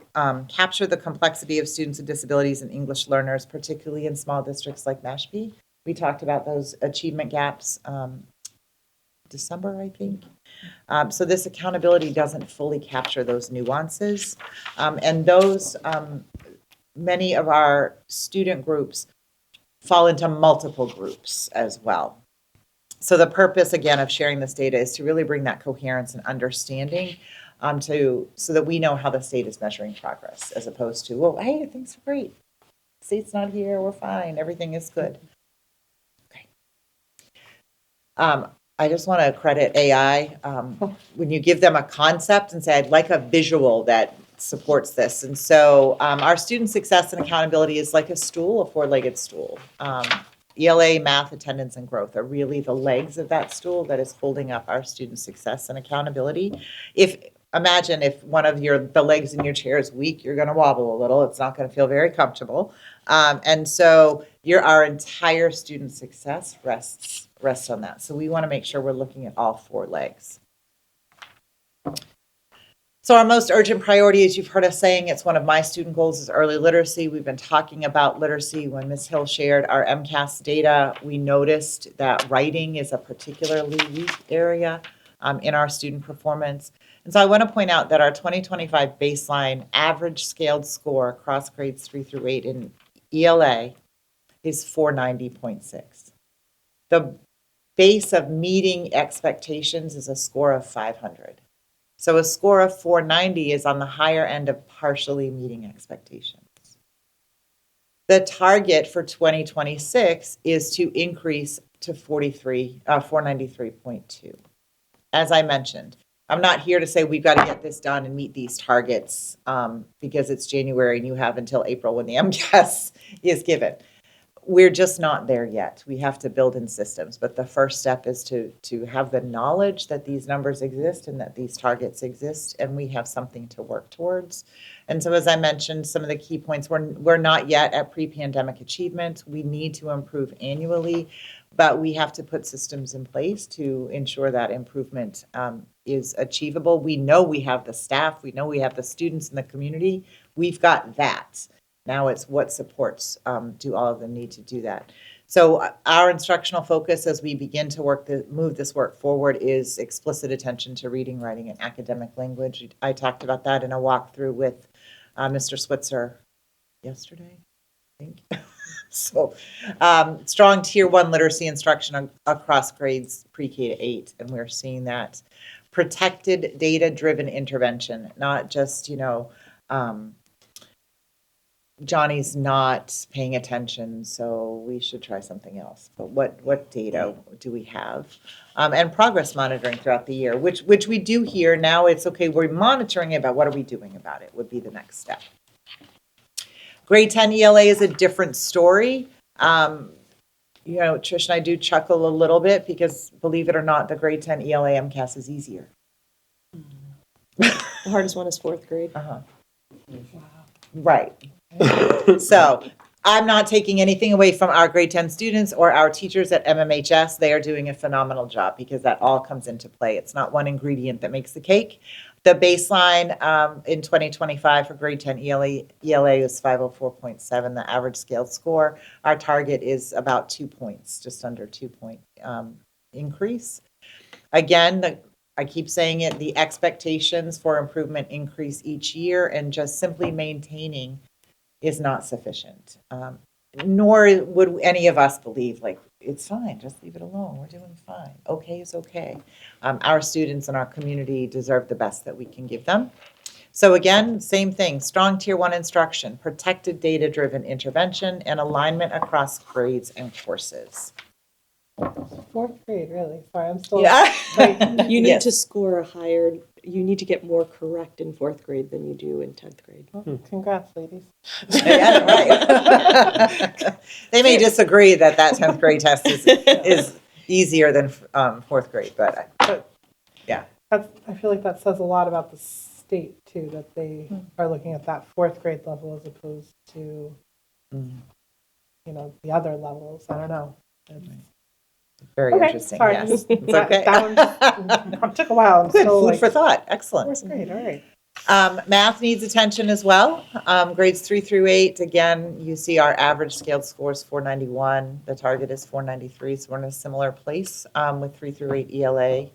capture the complexity of students with disabilities and English learners, particularly in small districts like Mashpee. We talked about those achievement gaps December, I think. So this accountability doesn't fully capture those nuances. And those, many of our student groups fall into multiple groups as well. So the purpose, again, of sharing this data is to really bring that coherence and understanding so that we know how the state is measuring progress, as opposed to, well, hey, things are great. The state's not here, we're fine, everything is good. Okay. I just want to credit AI. When you give them a concept and say, I'd like a visual that supports this. And so our student success and accountability is like a stool, a four-legged stool. ELA, math, attendance, and growth are really the legs of that stool that is holding up our student success and accountability. Imagine if one of the legs in your chair is weak, you're going to wobble a little. It's not going to feel very comfortable. And so our entire student success rests on that. So we want to make sure we're looking at all four legs. So our most urgent priority, as you've heard us saying, it's one of my student goals, is early literacy. We've been talking about literacy. When Ms. Hill shared our MCAS data, we noticed that writing is a particularly weak area in our student performance. And so I want to point out that our 2025 baseline average scaled score across grades 3 through 8 in ELA is 490.6. The base of meeting expectations is a score of 500. So a score of 490 is on the higher end of partially meeting expectations. The target for 2026 is to increase to 493.2. As I mentioned, I'm not here to say we've got to get this done and meet these targets because it's January and you have until April when the MCAS is given. We're just not there yet. We have to build in systems, but the first step is to have the knowledge that these numbers exist and that these targets exist, and we have something to work towards. And so, as I mentioned, some of the key points, we're not yet at pre-pandemic achievement. We need to improve annually, but we have to put systems in place to ensure that improvement is achievable. We know we have the staff, we know we have the students in the community. We've got that. Now it's what supports do all of them need to do that. So our instructional focus as we begin to move this work forward is explicit attention to reading, writing, and academic language. I talked about that in a walkthrough with Mr. Switzer yesterday, I think. So strong tier 1 literacy instruction across grades pre-K to 8, and we're seeing that. Protected data-driven intervention, not just, Johnny's not paying attention, so we should try something else. But what data do we have? And progress monitoring throughout the year, which we do here. Now it's okay, we're monitoring it, but what are we doing about it would be the next step. Grade 10 ELA is a different story. Trish and I do chuckle a little bit because, believe it or not, the grade 10 ELA MCAS is easier. The hardest one is 4th grade. Wow. Right. So I'm not taking anything away from our grade 10 students or our teachers at MMHS. They are doing a phenomenal job because that all comes into play. It's not one ingredient that makes the cake. The baseline in 2025 for grade 10 ELA is 504.7, the average scaled score. Our target is about 2 points, just under 2 point increase. Again, I keep saying it, the expectations for improvement increase each year, and just simply maintaining is not sufficient. Nor would any of us believe, like, it's fine, just leave it alone, we're doing fine. Okay is okay. Our students and our community deserve the best that we can give them. So again, same thing, strong Tier 1 instruction, protected data-driven intervention, and alignment across grades and courses. Fourth grade, really? Sorry, I'm still. Yeah. Like, You need Yes. to score higher, you need to get more correct in 4th grade than you do in 10th grade. congrats, ladies. Yeah, right. They may disagree that 10th grade test is easier than 4th grade, but I feel like that says a lot about the state too, that they are looking at that fourth grade level as opposed to, the other levels. I don't know. It's- very Okay, interesting, sorry, yes. just- It's that- okay. that one took a while. I'm Good, still food like, for thought, excellent. fourth grade, all right. Math needs attention as well. Grades 3 through 8, again, you see our average scaled score is 491. The target is 493, so we're in a similar place with 3 through 8 ELA.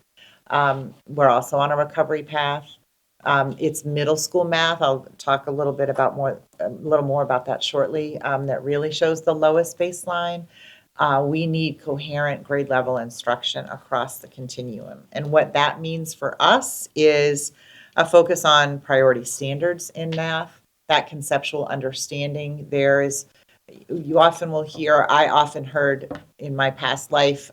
We're also on a recovery path. It's middle school math. I'll talk a little more about that shortly. That really shows the lowest baseline. We need coherent grade level instruction across the continuum. And what that means for us is a focus on priority standards in math, that conceptual understanding. You often will hear, I often heard in my past life,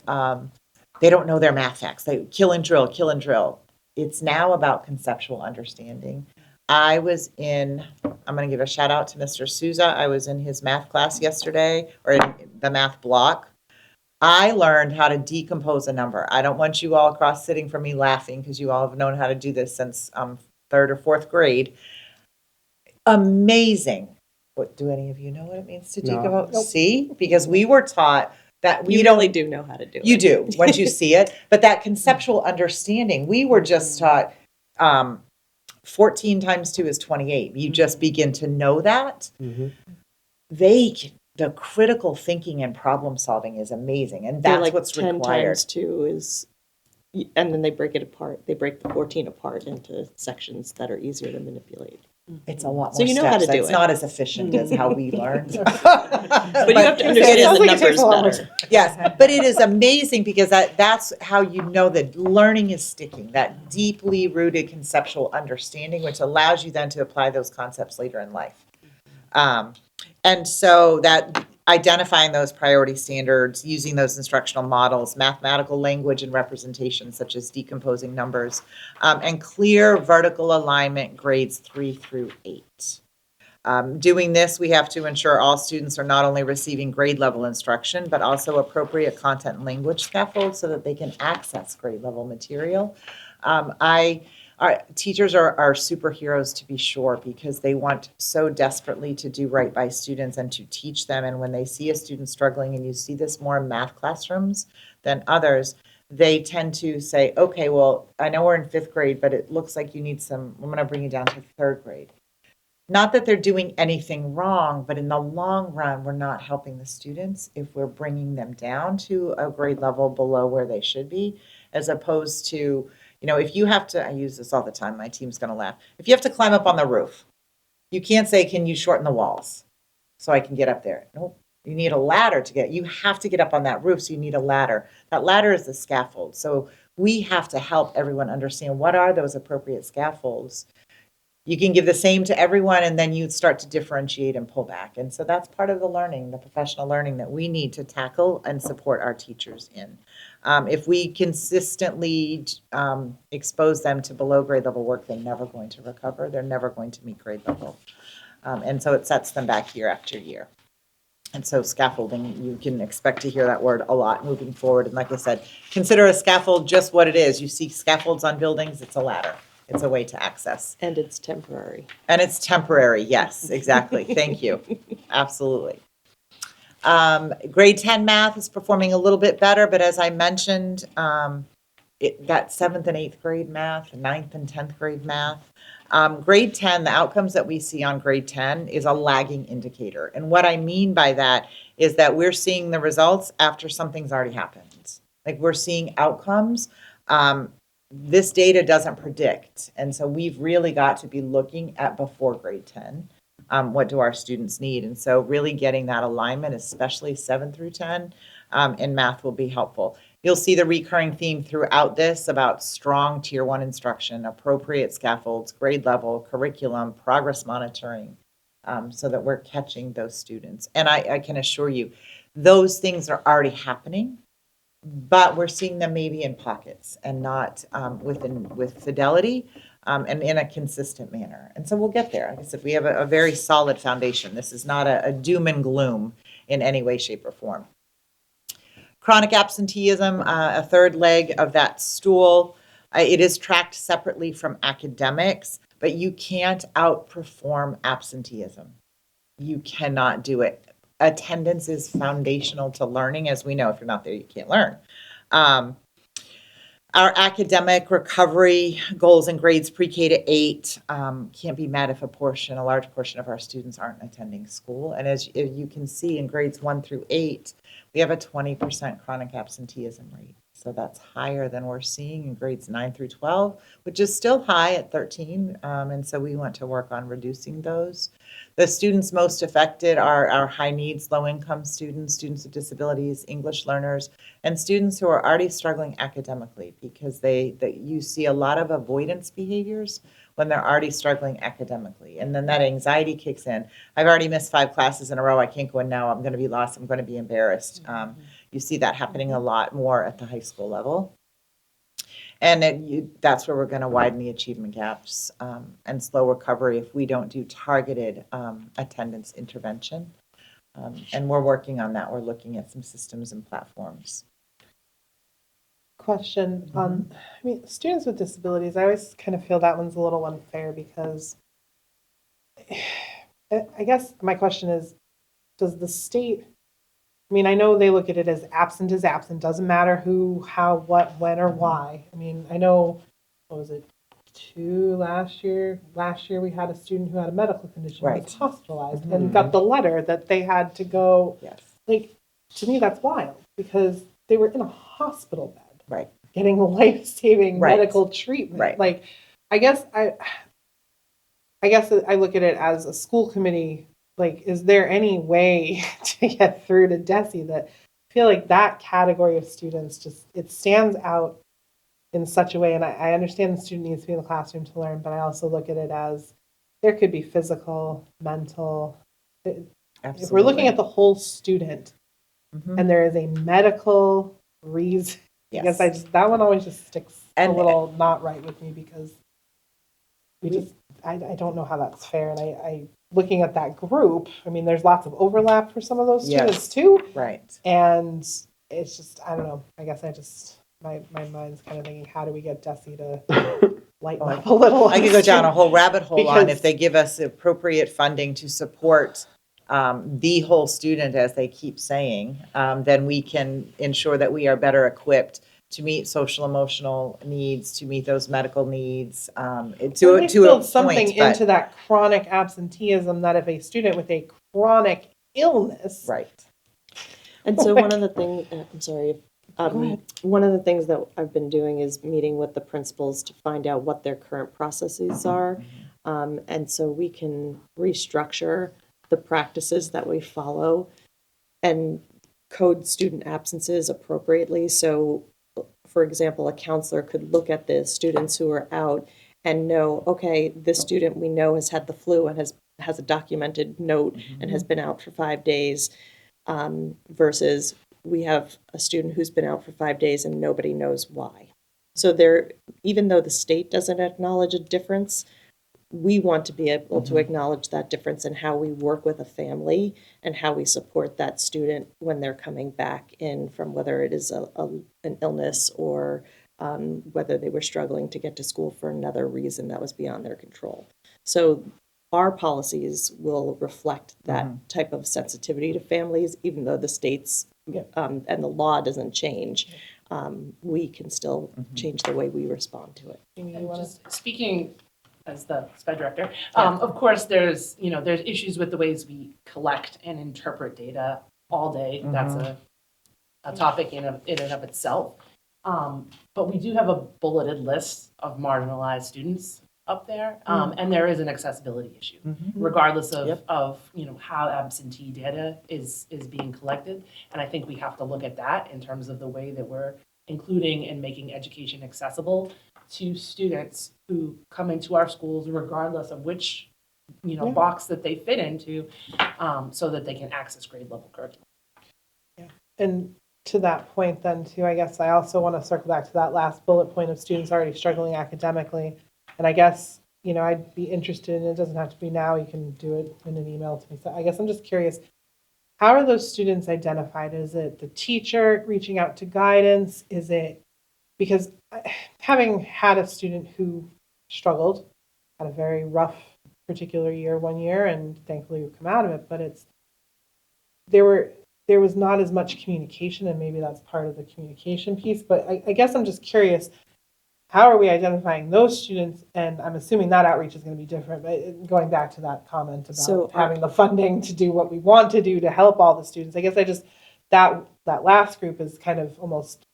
they don't know their math facts. They kill and drill, kill and drill. It's now about conceptual understanding. I'm going to give a shout out to Mr. Souza. I was in his math class yesterday, or in the math block. I learned how to decompose a number. I don't want you all across sitting from me laughing because you all have known how to do this since 3rd or 4th grade. Amazing. What, do any of you know what it means to No. decompose? Nope. See? Because we were taught that we You don't really do know how to do it. You do, once you see it. But that conceptual understanding, we were just taught 14 times 2 is 28. You just begin to know that. The critical thinking and problem solving is amazing, and They're that's like what's 10 required. times 2 is, and then they break it apart. They break the 14 apart into sections that are easier to manipulate. It's a lot So more you know how steps. to do It's it. not as efficient as how we learned. But you have to it understand is- the like it takes numbers a lot more better. Yes, but it is amazing because that's how you know that learning is sticking, that deeply rooted conceptual understanding, which allows you then to apply those concepts later in life. And so that identifying those priority standards, using those instructional models, mathematical language and representation, such as decomposing numbers, and clear vertical alignment grades 3 through 8. Doing this, we have to ensure all students are not only receiving grade level instruction, but also appropriate content and language scaffolds so that they can access grade level material. Our teachers are superheroes, to be sure, because they want so desperately to do right by students and to teach them. And when they see a student struggling, and you see this more in math classrooms than others, they tend to say, okay, well, I know we're in 5th grade, but it looks like you need I'm going to bring you down to 3rd grade. Not that they're doing anything wrong, but in the long run, we're not helping the students if we're bringing them down to a grade level below where they should be, as opposed to, if you have to, I use this all the time, my team's going to laugh. If you have to climb up on the roof, you can't say, can you shorten the walls so I can get up there? Nope. You need a ladder you have to get up on that roof, so you need a ladder. That ladder is the scaffold. So we have to help everyone understand what are those appropriate scaffolds. You can give the same to everyone, and then you start to differentiate and pull back. And so that's part of the learning, the professional learning that we need to tackle and support our teachers in. If we consistently expose them to below grade level work, they're never going to recover. They're never going to meet grade level. And so it sets them back year after year. And so scaffolding, you can expect to hear that word a lot moving forward. And like I said, consider a scaffold just what it is. You see scaffolds on buildings, it's a ladder. It's a way to access. And it's temporary. And it's temporary, yes, exactly. Thank you. Absolutely. Grade 10 math is performing a little bit better, but as I mentioned, that 7th and 8th grade math, 9th and 10th grade math, grade 10, the outcomes that we see on grade 10 is a lagging indicator. And what I mean by that is that we're seeing the results after something's already happened. Like we're seeing outcomes This data doesn't predict. And so we've really got to be looking at before grade 10. What do our students need? And so really getting that alignment, especially 7 through 10, in math will be helpful. You'll see the recurring theme throughout this about strong Tier 1 instruction, appropriate scaffolds, grade level, curriculum, progress monitoring, so that we're catching those students. And I can assure you, those things are already happening, but we're seeing them maybe in pockets and not with fidelity and in a consistent manner. And so we'll get there. Like I said, we have a very solid foundation. This is not a doom and gloom in any way, shape, or form. Chronic absenteeism, a third leg of that stool. It is tracked separately from academics, but you can't outperform absenteeism. You cannot do it. Attendance is foundational to learning. As we know, if you're not there, you can't learn. Our academic recovery goals and grades pre-K to 8 can't be met if a large portion of our students aren't attending school. And as you can see in grades 1 through 8, we have a 20% chronic absenteeism rate. So that's higher than we're seeing in grades 9 through 12, which is still high at 13. And so we want to work on reducing those. The students most affected are our high needs, low income students, students with disabilities, English learners, and students who are already struggling academically because you see a lot of avoidance behaviors when they're already struggling academically. And then that anxiety kicks in. I've already missed 5 classes in a row. I can't go in now. I'm going to be lost. I'm going to be embarrassed. You see that happening a lot more at the high school level. And that's where we're going to widen the achievement gaps and slow recovery if we don't do targeted attendance intervention. And we're working on that. We're looking at some systems and platforms. Question on, students with disabilities, I always kind of feel that one's a little unfair because I guess my question is, does the state, I know they look at it as absent is absent, doesn't matter who, how, what, when, or why. I know, what was it, 2 last year? Last year we had a student who had a medical condition, Right. was hospitalized, and got the letter that they had to go. Yes. To me, that's wild because they were in a hospital bed. Right. Getting life-saving Right. medical treatment. Right. I guess I look at it as a school committee, is there any way to get through to DESE that I feel like that category of students it stands out in such a way, and I understand the student needs to be in the classroom to learn, but I also look at it as there could be physical, mental. Absolutely. If we're looking at the whole student and there is a medical reason, Yes. I guess that one always just sticks a And- little not right with me because I don't know how that's fair. And I looking at that group, there's lots of overlap for some of those students Yes. too. Right. And it's just, I don't know. I guess my mind's kind of thinking, how do we get DESE to lighten up a little? I could go down a whole rabbit hole on Because- if they give us appropriate funding to support the whole student, as they keep saying, then we can ensure that we are better equipped to meet social emotional needs, to meet those medical needs, to a build something point, but- into that chronic absenteeism that if a student with a chronic illness, Right. And so one of the things, I'm sorry, Go ahead. one of the things that I've been doing is meeting with the principals to find out what their current processes are. And so we can restructure the practices that we follow and code student absences appropriately. So, for example, a counselor could look at the students who are out and know, okay, this student we know has had the flu and has a documented note and has been out for 5 days, versus we have a student who's been out for 5 days and nobody knows why. So even though the state doesn't acknowledge a difference, we want to be able to acknowledge that difference in how we work with a family and how we support that student when they're coming back in from whether it is an illness or whether they were struggling to get to school for another reason that was beyond their control. So our policies will reflect that type of sensitivity to families, even though the states and the law doesn't change. We can still change the way we respond to it. you wanna- Just speaking as the SPED director, of course, there's issues with the ways we collect and interpret data all day. That's a topic in and of itself. But we do have a bulleted list of marginalized students up there, and there is an accessibility issue, regardless of, Yep. how absentee data is being collected. And I think we have to look at that in terms of the way that we're including and making education accessible to students who come into our schools, regardless of which, box that they fit into, so that they can access grade level curriculum. And to that point then too, I guess I also want to circle back to that last bullet point of students already struggling academically. And I guess, I'd be interested, and it doesn't have to be now, you can do it in an email to me. So I guess I'm just curious, how are those students identified? Is it the teacher reaching out to guidance? Is it, because having had a student who struggled, had a very rough particular year one year, and thankfully we've come out of it, but there was not as much communication, and maybe that's part of the communication piece. But I guess I'm just curious, how are we identifying those students? And I'm assuming that outreach is going to be different, but going back to that comment about having the funding to do what we want to do to help all the students, I guess that last group is kind of almost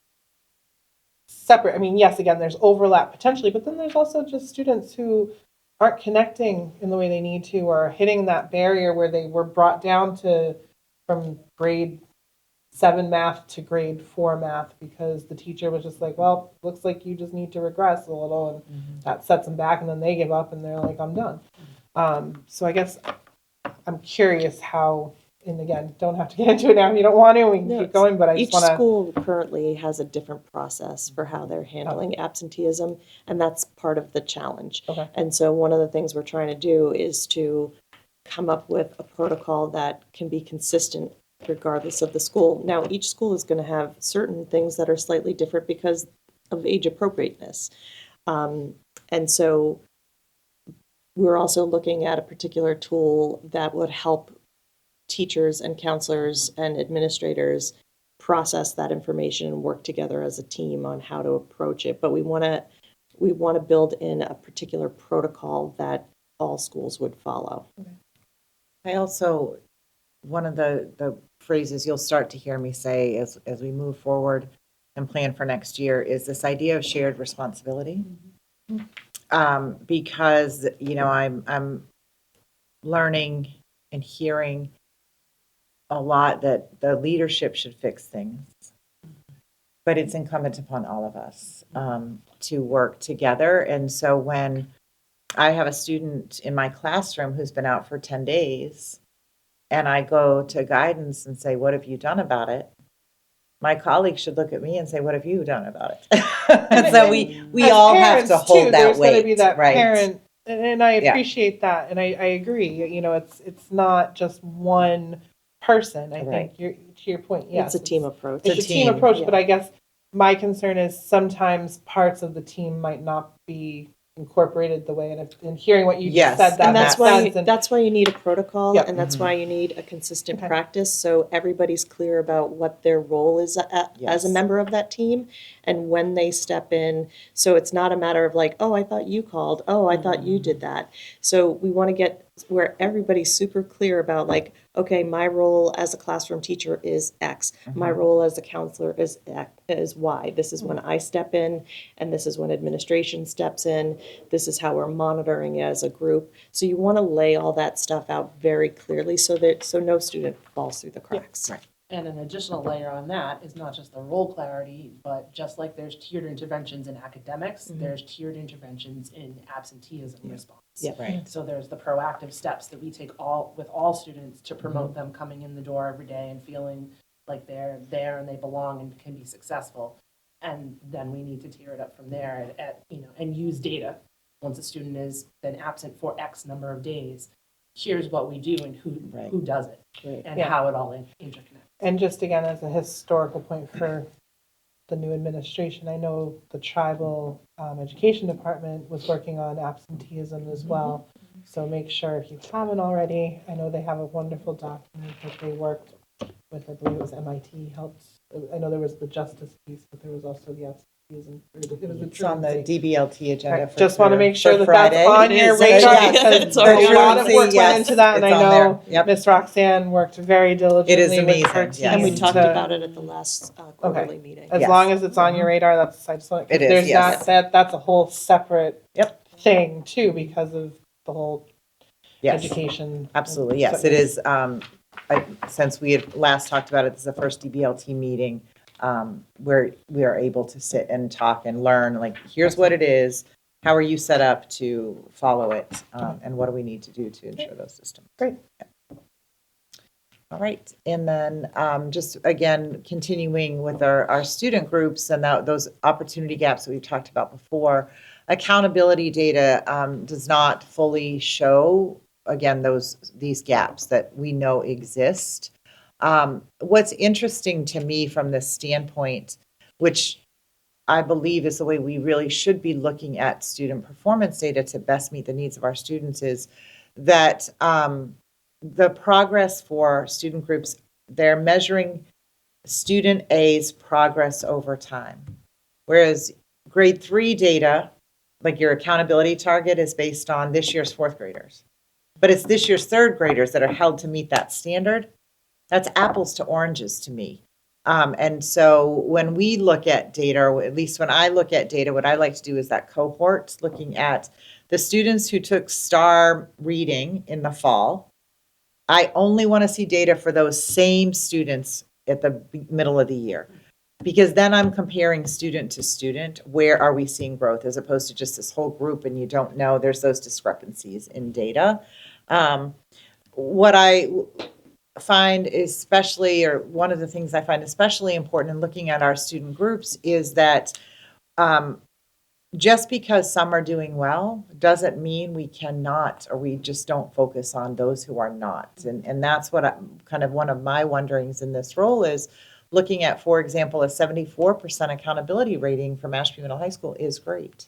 separate. I mean, yes, again, there's overlap potentially, but then there's also just students who aren't connecting in the way they need to, or hitting that barrier where they were brought down from grade 7 math to grade 4 math because the teacher was just like, well, looks like you just need to regress a little, and that sets them back, and then they give up and they're like, I'm done. So I guess I'm curious how, and again, don't have to get into it now if you don't want to, we can keep going, but I just want to. Each school currently has a different process for how they're handling absenteeism, and that's part of the challenge. Okay. And so one of the things we're trying to do is to come up with a protocol that can be consistent regardless of the school. Now, each school is going to have certain things that are slightly different because of age appropriateness. And so we're also looking at a particular tool that would help teachers and counselors and administrators process that information and work together as a team on how to approach it. But we want to build in a particular protocol that all schools would follow. I also, one of the phrases you'll start to hear me say as we move forward and plan for next year is this idea of shared responsibility. Because, I'm learning and hearing a lot that the leadership should fix things. But it's incumbent upon all of us to work together. And so when I have a student in my classroom who's been out for 10 days, and I go to guidance and say, what have you done about it? My colleagues should look at me and say, what have you done about it? And so we all have to hold that there's weight, going to be that right? parent, and I appreciate that, and I agree. It's not just one person. I think to your point, yes, It's a team approach. It's a team approach, yeah. but I guess my concern is sometimes parts of the team might not be incorporated the way, and hearing what you just said, that and makes sense. that's why you need a protocol, Yep. and that's why you need a consistent Okay. practice, so everybody's clear about what their role is as a member of that team, and when they step in. So it's not a matter of like, oh, I thought you called, oh, I thought you did that. So we want to get where everybody's super clear about like, okay, my role as a classroom teacher is X. My role as a counselor is Y. This is when I step in, and this is when administration steps in. This is how we're monitoring it as a group. So you want to lay all that stuff out very clearly so no student falls through the cracks. Right. And an additional layer on that is not just the role clarity, but just like there's tiered interventions in academics, there's tiered interventions in absenteeism response. Yeah. Right. So there's the proactive steps that we take with all students to promote them coming in the door every day and feeling like they're there and they belong and can be successful. And then we need to tier it up from there and use data. Once a student has been absent for X number of days, here's what we do and who does it and how it all interconnects. And just again, as a historical point for the new administration, I know the tribal education department was working on absenteeism as well. So make sure if you haven't already, I know they have a wonderful document that they worked with, I believe it was MIT helped. I know there was the justice piece, but there was also the absenteeism. It was the It's on the truancy. DBLT agenda for Just want to make for sure that Friday. that's on It your is, radar actually. because It's a already on lot of the work list. went into that, and It's I on there. know Yep. Miss Roxanne worked very diligently with amazing, her yes. team. And we Mm. talked to- about it at the last quarterly meeting. As Yes. long as it's on your radar, that's, I just want, It is, there's yes. that's a whole separate Yep. thing too, because of the whole Yes. education. Absolutely, yes, So- it is. Since we had last talked about it, this is the first DBLT meeting where we are able to sit and talk and learn, like, here's what it is, how are you set up to follow it, and what do we need to do to ensure those systems. Great. Yeah. All right, and then just again, continuing with our student groups and those opportunity gaps that we've talked about before, accountability data does not fully show, again, these gaps that we know exist. What's interesting to me from this standpoint, which I believe is the way we really should be looking at student performance data to best meet the needs of our students, is that the progress for student groups, they're measuring student A's progress over time. Whereas grade 3 data, like your accountability target, is based on this year's fourth graders. But it's this year's third graders that are held to meet that standard. That's apples to oranges to me. And so when we look at data, or at least when I look at data, what I like to do is that cohort, looking at the students who took STAR reading in the fall. I only want to see data for those same students at the middle of the year, because then I'm comparing student to student. Where are we seeing growth, as opposed to just this whole group and you don't know, there's those discrepancies in data. What I find especially, or one of the things I find especially important in looking at our student groups, is that just because some are doing well doesn't mean we cannot, or we just don't focus on those who are not. And that's what kind of one of my wonderings in this role is, looking at, for example, a 74% accountability rating for Mashpee Middle High School is great.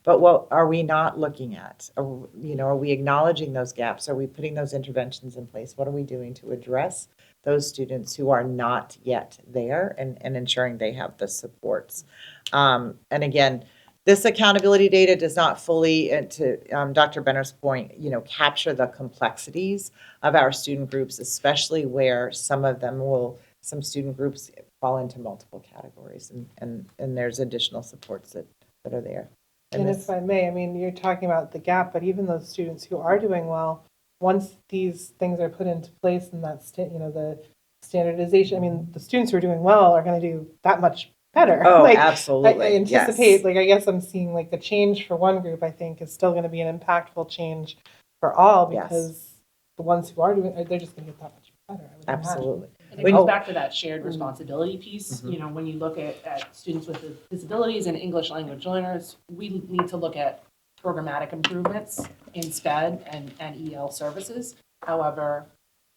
But what are we not looking at? Are we acknowledging those gaps? Are we putting those interventions in place? What are we doing to address those students who are not yet there, and ensuring they have the supports? And again, this accountability data does not fully, to Dr. Benner's point, capture the complexities of our student groups, especially where some student groups fall into multiple categories, and there's additional supports that are there. And if I may, I mean, you're talking about the gap, but even those students who are doing well, once these things are put into place, and that's, the standardization, I mean, the students who are doing well are going to do that much better. Oh, Like, absolutely. I anticipate, Yes. I guess I'm seeing the change for one group, I think, is still going to be an impactful change for all, Yes. because the ones who are doing, they're just going to get that much better. I would imagine. Absolutely. And it goes back to that shared responsibility piece. Mhm. When you look at students with disabilities and English language learners, we need to look at programmatic improvements in SPED and EL services. However,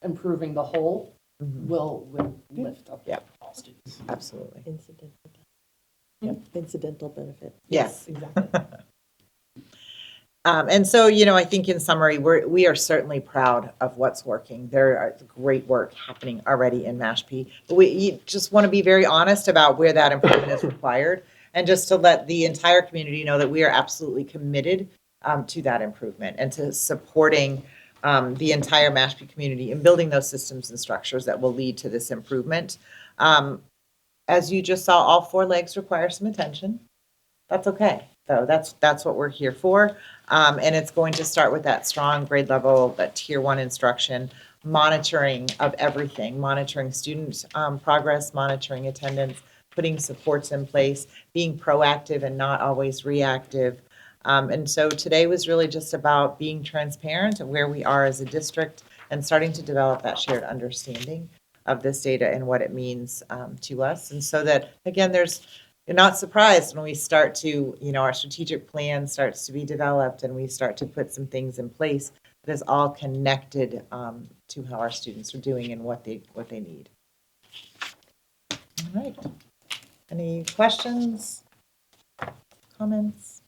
improving the whole Mhm. will lift up Yep. all students. Absolutely. Incidental. Yep, incidental benefit. Yes. Exactly. And so, I think in summary, we are certainly proud of what's working. There are great work happening already in Mashpee. But we just want to be very honest about where that improvement is required, and just to let the entire community know that we are absolutely committed to that improvement, and to supporting the entire Mashpee community in building those systems and structures that will lead to this improvement. As you just saw, all 4 legs require some attention. That's okay, though. That's what we're here for. And it's going to start with that strong grade level, that tier 1 instruction, monitoring of everything, monitoring student progress, monitoring attendance, putting supports in place, being proactive and not always reactive. And so today was really just about being transparent of where we are as a district, and starting to develop that shared understanding of this data and what it means to us. And so that, again, you're not surprised when we start to, our strategic plan starts to be developed, and we start to put some things in place that is all connected to how our students are doing and what they need. All right. Any questions? Comments?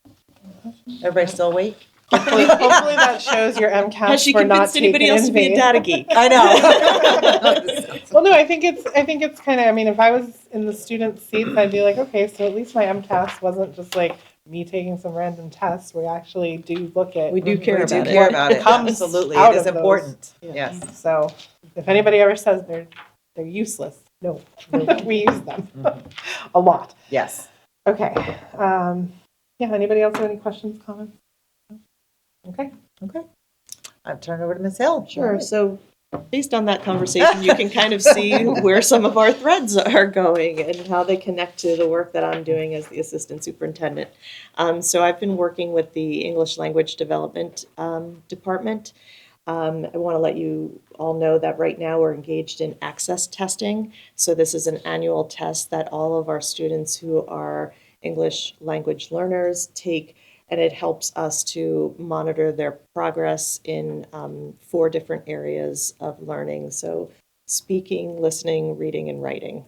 Everybody still awake? Hopefully that shows your Has MCAS she were not convinced anybody taken else in to be a vain. data geek? I know. Well, no, I think it's kind of, I mean, if I was in the student seats, I'd be like, okay, so at least my MCAS wasn't just like me taking some random tests. We actually do look at. We do care We do about it. care about it. Comes Absolutely. out It is of those. important. Yeah. Yes. So if anybody ever says they're useless, no, we use them a lot. Yes. Okay. Yeah, anybody else have any questions, comments? Okay. Okay. I'll turn it over to Ms. Hill. Sure. So based on that conversation, you can kind of see where some of our threads are going and how they connect to the work that I'm doing as the assistant superintendent. So I've been working with the English language development department. I want to let you all know that right now we're engaged in access testing. So this is an annual test that all of our students who are English language learners take, and it helps us to monitor their progress in 4 different areas of learning. So speaking, listening, reading, and writing.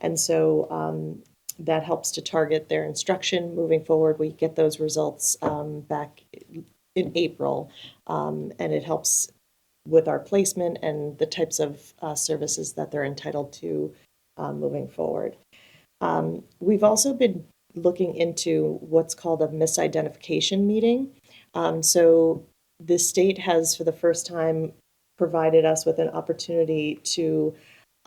And so that helps to target their instruction moving forward. We get those results back in April, and it helps with our placement and the types of services that they're entitled to moving forward. We've also been looking into what's called a misidentification meeting. So the state has, for the first time, provided us with an opportunity to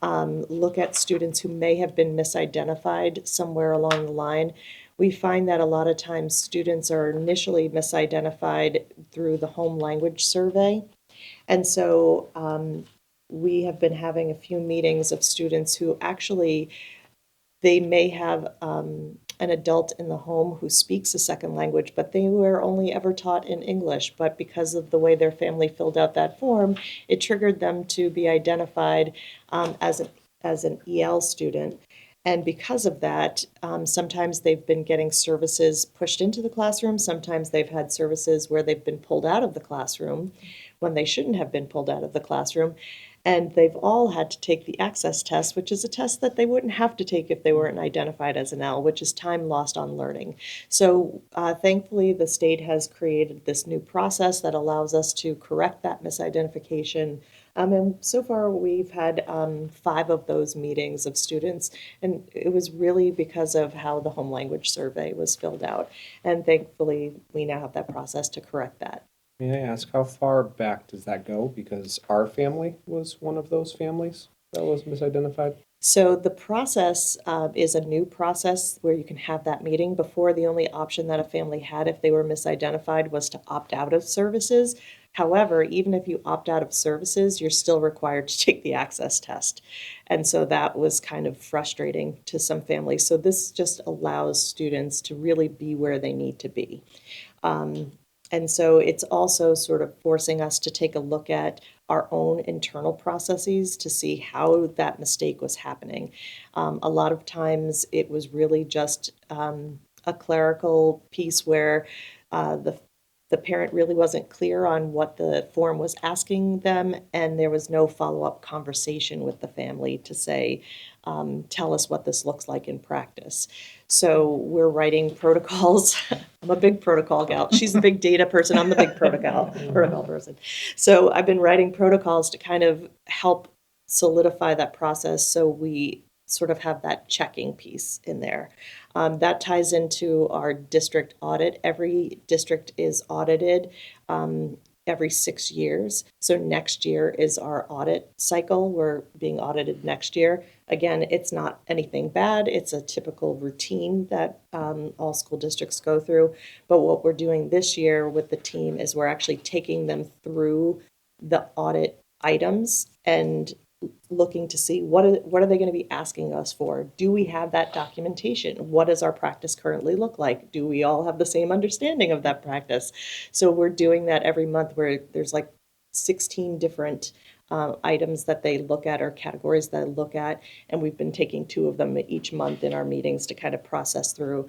look at students who may have been misidentified somewhere along the line. We find that a lot of times students are initially misidentified through the home language survey. And so we have been having a few meetings of students who actually, they may have an adult in the home who speaks a second language, but they were only ever taught in English. But because of the way their family filled out that form, it triggered them to be identified as an EL student. And because of that, sometimes they've been getting services pushed into the classroom. Sometimes they've had services where they've been pulled out of the classroom when they shouldn't have been pulled out of the classroom. And they've all had to take the access test, which is a test that they wouldn't have to take if they weren't identified as an L, which is time lost on learning. So thankfully, the state has created this new process that allows us to correct that misidentification. And so far, we've had 5 of those meetings of students, and it was really because of how the home language survey was filled out. And thankfully, we now have that process to correct that. May I ask, how far back does that go? Because our family was one of those families that was misidentified. So the process is a new process where you can have that meeting. Before, the only option that a family had if they were misidentified was to opt out of services. However, even if you opt out of services, you're still required to take the access test. And so that was kind of frustrating to some families. So this just allows students to really be where they need to be. And so it's also sort of forcing us to take a look at our own internal processes to see how that mistake was happening. A lot of times it was really just a clerical piece where the parent really wasn't clear on what the form was asking them, and there was no follow-up conversation with the family to say, tell us what this looks like in practice. So we're writing protocols. I'm a big protocol gal. She's a big data person. I'm the big protocol person. So I've been writing protocols to kind of help solidify that process so we sort of have that checking piece in there. That ties into our district audit. Every district is audited every 6 years. So next year is our audit cycle. We're being audited next year. Again, it's not anything bad. It's a typical routine that all school districts go through. But what we're doing this year with the team is we're actually taking them through the audit items and looking to see what are they going to be asking us for? Do we have that documentation? What does our practice currently look like? Do we all have the same understanding of that practice? So we're doing that every month where there's like 16 different items that they look at or categories that they look at, and we've been taking 2 of them each month in our meetings to kind of process through.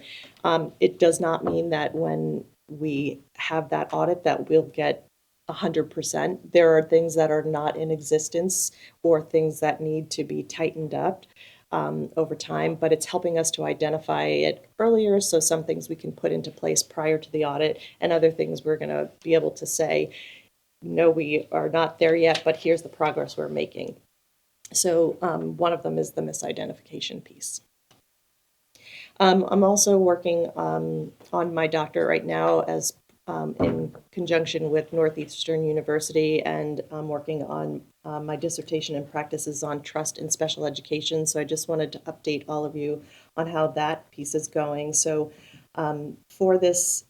It does not mean that when we have that audit that we'll get 100%. There are things that are not in existence or things that need to be tightened up. over time, but it's helping us to identify it earlier. So some things we can put into place prior to the audit, and other things we're going to be able to say, no, we are not there yet, but here's the progress we're making. So one of them is the misidentification piece. I'm also working on my doctorate right now as in conjunction with Northeastern University, and I'm working on my dissertation and practices on trust in special education. So I just wanted to update all of you on how that piece is going. So for this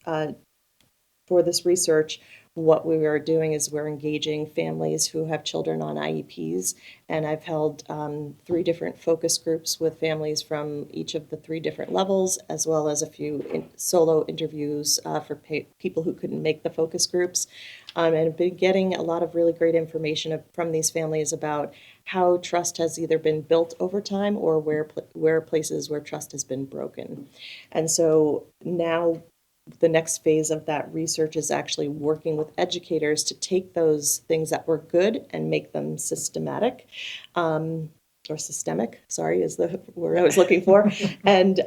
research, what we are doing is we're engaging families who have children on IEPs, and I've held 3 different focus groups with families from each of the 3 different levels, as well as a few solo interviews for people who couldn't make the focus groups. And I've been getting a lot of really great information from these families about how trust has either been built over time or where places where trust has been broken. And so now the next phase of that research is actually working with educators to take those things that were good and make them systematic, or systemic, sorry, is the word I was looking for, and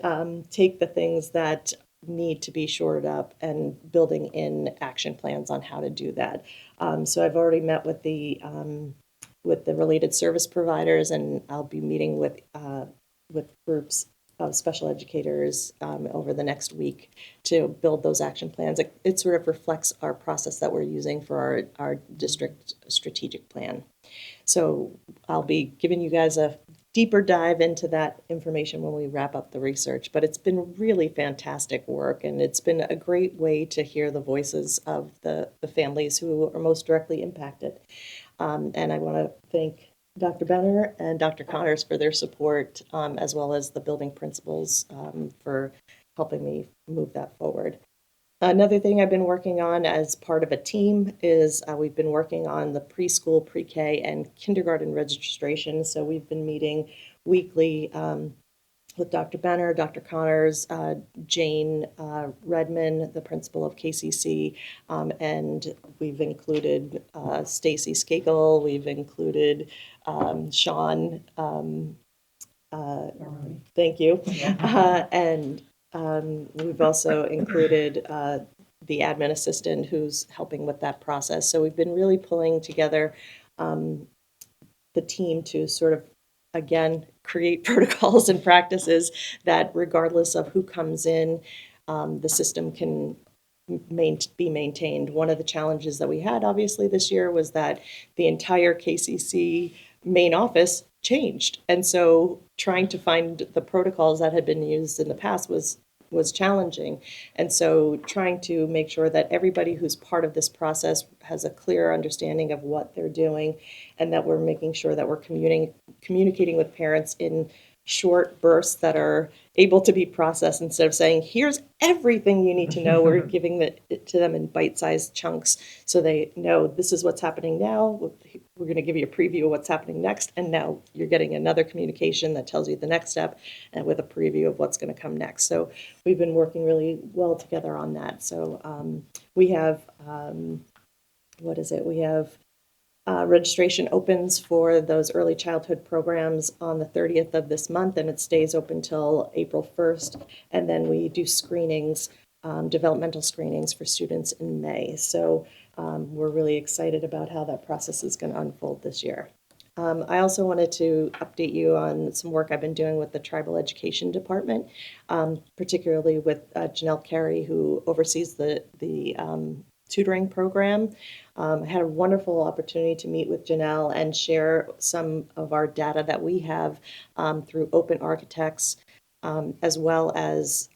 take the things that need to be shored up and building in action plans on how to do that. So I've already met with the related service providers, and I'll be meeting with groups of special educators over the next week to build those action plans. It sort of reflects our process that we're using for our district strategic plan. So I'll be giving you guys a deeper dive into that information when we wrap up the research, but it's been really fantastic work, and it's been a great way to hear the voices of the families who are most directly impacted. And I want to thank Dr. Benner and Dr. Connors for their support, as well as the building principals for helping me move that forward. Another thing I've been working on as part of a team is we've been working on the preschool, pre-K, and kindergarten registration. So we've been meeting weekly with Dr. Benner, Dr. Connors, Jane Redman, the principal of KCC, and we've included Stacy Skakel, we've included Sean, thank you, and we've also included the admin assistant who's helping with that process. So we've been really pulling together the team to sort of, again, create protocols and practices that regardless of who comes in, the system can be maintained. One of the challenges that we had obviously this year was that the entire KCC main office changed. And so trying to find the protocols that had been used in the past was challenging. And so trying to make sure that everybody who's part of this process has a clear understanding of what they're doing, and that we're making sure that we're communicating with parents in short bursts that are able to be processed instead of saying, here's everything you need to know. We're giving it to them in bite-sized chunks so they know this is what's happening now. We're going to give you a preview of what's happening next, and now you're getting another communication that tells you the next step and with a preview of what's going to come next. So we've been working really well together on that. So we have, we have registration opens for those early childhood programs on the 30th of this month, and it stays open till April 1st. And then we do screenings, developmental screenings for students in May. So we're really excited about how that process is going to unfold this year. I also wanted to update you on some work I've been doing with the Tribal Education Department, particularly with Janelle Carey, who oversees the tutoring program. I had a wonderful opportunity to meet with Janelle and share some of our data that we have through Open Architects, as well as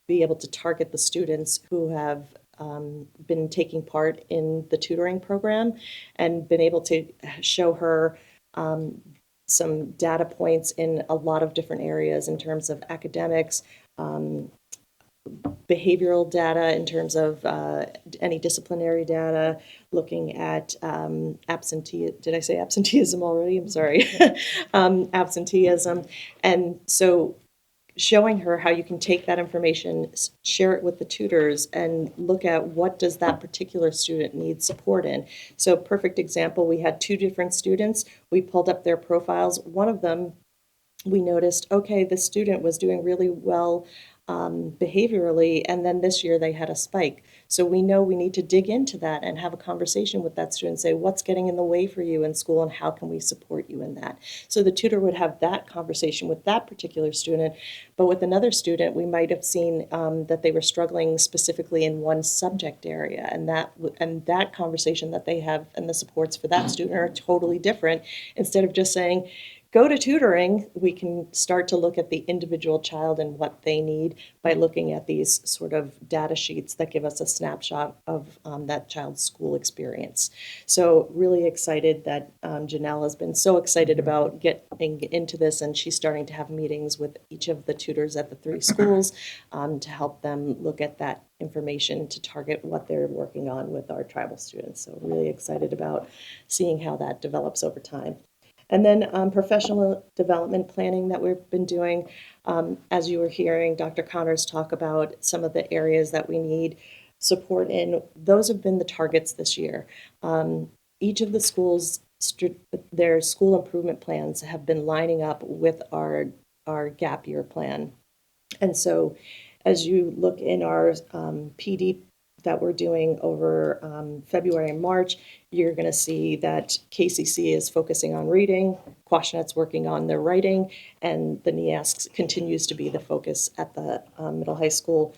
be able to target the students who have been taking part in the tutoring program, and been able to show her some data points in a lot of different areas in terms of academics, behavioral data in terms of any disciplinary data, looking at did I say absenteeism already? I'm sorry. Absenteeism. And so showing her how you can take that information, share it with the tutors, and look at what does that particular student need support in. So perfect example, we had 2 different students. We pulled up their profiles. One of them we noticed, okay, the student was doing really well behaviorally, and then this year they had a spike. So we know we need to dig into that and have a conversation with that student, say, what's getting in the way for you in school and how can we support you in that? So the tutor would have that conversation with that particular student, but with another student, we might have seen that they were struggling specifically in one subject area, and that conversation that they have and the supports for that student are totally different. Instead of just saying, go to tutoring, we can start to look at the individual child and what they need by looking at these sort of data sheets that give us a snapshot of that child's school experience. So really excited that Janelle has been so excited about getting into this, and she's starting to have meetings with each of the tutors at the 3 schools to help them look at that information to target what they're working on with our tribal students. So really excited about seeing how that develops over time. And then professional development planning that we've been doing. As you were hearing Dr. Connors talk about some of the areas that we need support in, those have been the targets this year. Each of the schools, their school improvement plans have been lining up with our gap year plan. And so as you look in our PD that we're doing over February and March, you're going to see that KCC is focusing on reading, Quashnet's working on their writing, and the NEASC continues to be the focus at the middle high school.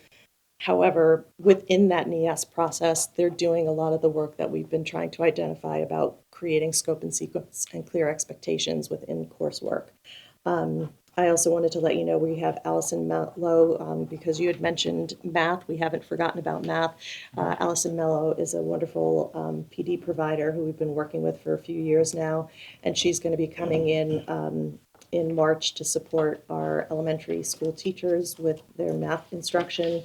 However, within that NEASC process, they're doing a lot of the work that we've been trying to identify about creating scope and sequence and clear expectations within coursework. I also wanted to let you know we have Allison Mello, because you had mentioned math. We haven't forgotten about math. Allison Mello is a wonderful PD provider who we've been working with for a few years now, and she's going to be coming in March to support our elementary school teachers with their math instruction.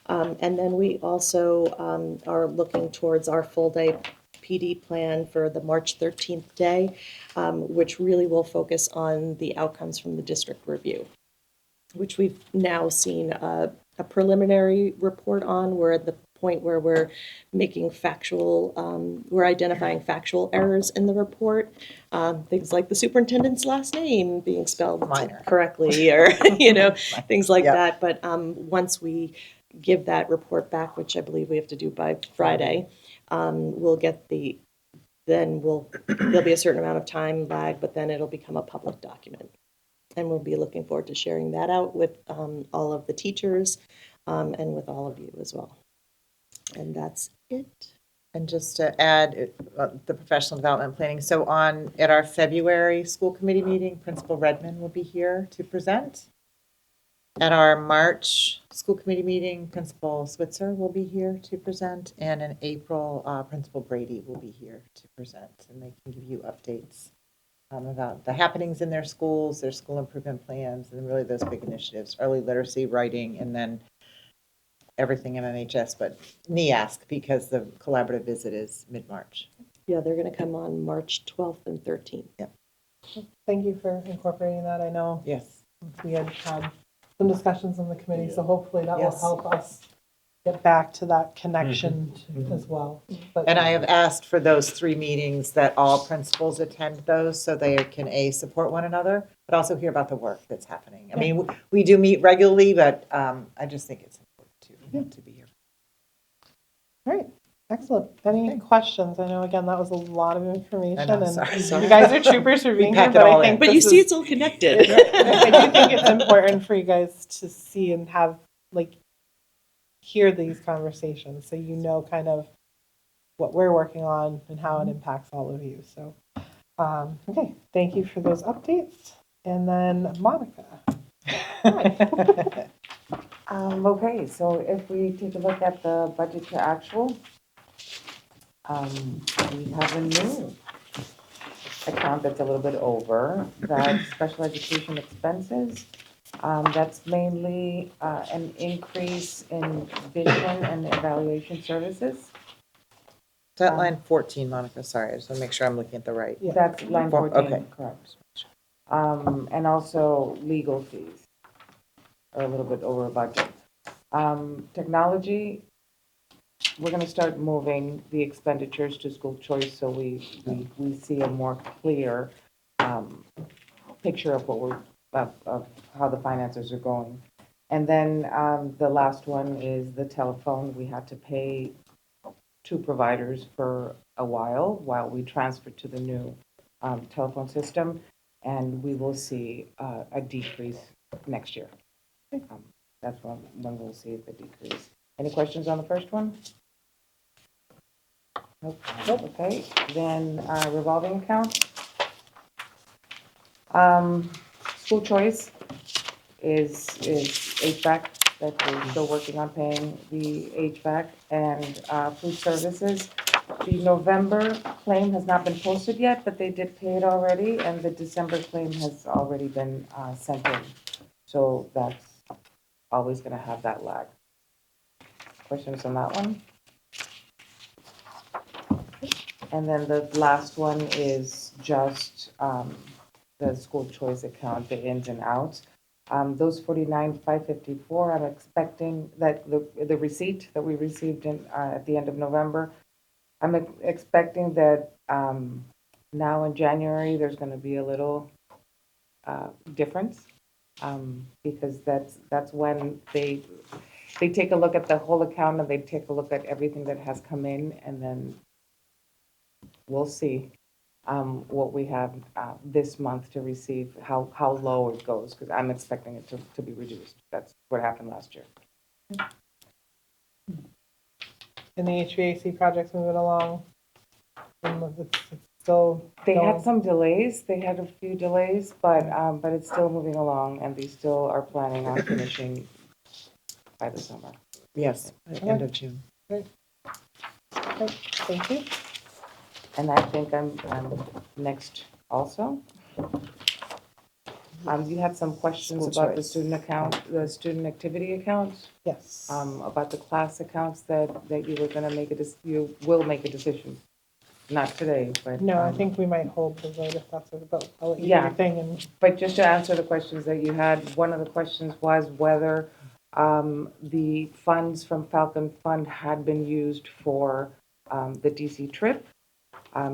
And then we also are looking towards our full-day PD plan for the March 13th day, which really will focus on the outcomes from the district review, which we've now seen a preliminary report on. We're at the point where we're making we're identifying factual errors in the report, things like the superintendent's last name being spelled Minor. correctly, or things like that. But once we give that report back, which I believe we have to do by Friday, we'll get there'll be a certain amount of time lag, but then it'll become a public document. And we'll be looking forward to sharing that out with all of the teachers and with all of you as well. And that's it. And just to add the professional development planning, so at our February school committee meeting, Principal Redmond will be here to present. At our March school committee meeting, Principal Switzer will be here to present, and in April, Principal Brady will be here to present, and they can give you updates about the happenings in their schools, their school improvement plans, and really those big initiatives, early literacy, writing, and then everything MMHS, but NEASC, because the collaborative visit is mid-March. Yeah, they're going to come on March 12th and 13th. Yep. Thank you for incorporating that. I know Yes. we had some discussions in the committee, so hopefully that will Yes. help us get back to that connection as well. But And I have asked for those 3 meetings that all principals attend those so they can support one another, but also hear about the work that's happening. I mean, we do meet regularly, but I just think it's important to be here. All right, excellent. Any questions? I know, again, that was a lot of information. I know, And sorry. you guys are troopers for being here, pack it but all I in. think But you see, it's all connected. I do think it's important for you guys to see and have, hear these conversations so you know kind of what we're working on and how it impacts all of you. So, okay, thank you for those updates. And then Monica. Okay, so if we take a look at the budget to actual, we have a new account that's a little bit over, that's special education expenses. That's mainly an increase in vision and evaluation services. Is that line 14, Monica? Sorry, I just want to make sure I'm looking at the right. Yeah. That's line 14, Okay. correct. And also legal fees are a little bit over budget. Technology, we're going to start moving the expenditures to school choice so we see a more clear picture of what we're of how the finances are going. And then the last one is the telephone. We had to pay two providers for a while we transfer to the new telephone system, and we will see a decrease next year. That's when we'll see the decrease. Any questions on the first one? Nope. Okay, then revolving account. School choice is HVAC, that we're still working on paying the HVAC, and food services. The November claim has not been posted yet, but they did pay it already, and the December claim has already been sent in. So that's always going to have that lag. Questions on that one? And then the last one is just the school choice account, the ins and outs. Those 49,554, I'm expecting that the receipt that we received at the end of November, I'm expecting that now in January, there's going to be a little difference because that's when they take a look at the whole account and they take a look at everything that has come in, and then we'll see what we have this month to receive, how low it goes, because I'm expecting it to be reduced. That's what happened last year. And the HVAC project's moving along. And it's still They going. had some delays. They had a few delays, but it's still moving along, and they still are planning on finishing by the summer. Yes, end of June. Okay, thank you. And I think I'm next also. You had some questions School about the choice. student account, the student activity accounts, Yes. about the class accounts that you were gonna make you will make a decision. Not today, but. No, I think we might hold the vote if that's what about. I'll let you do Yeah. your thing and. But just to answer the questions that you had, one of the questions was whether the funds from Falcon Fund had been used for the DC trip.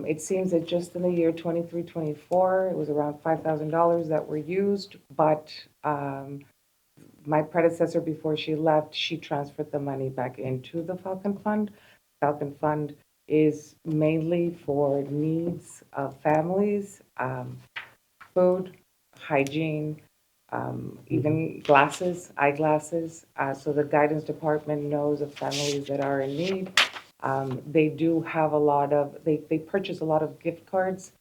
It seems that just in the year 23-24, it was around $5,000 that were used, but my predecessor, before she left, she transferred the money back into the Falcon Fund. Falcon Fund is mainly for needs of families, food, hygiene, even glasses, eyeglasses. So the guidance department knows of families that are in need. They do have they purchase a lot of gift cards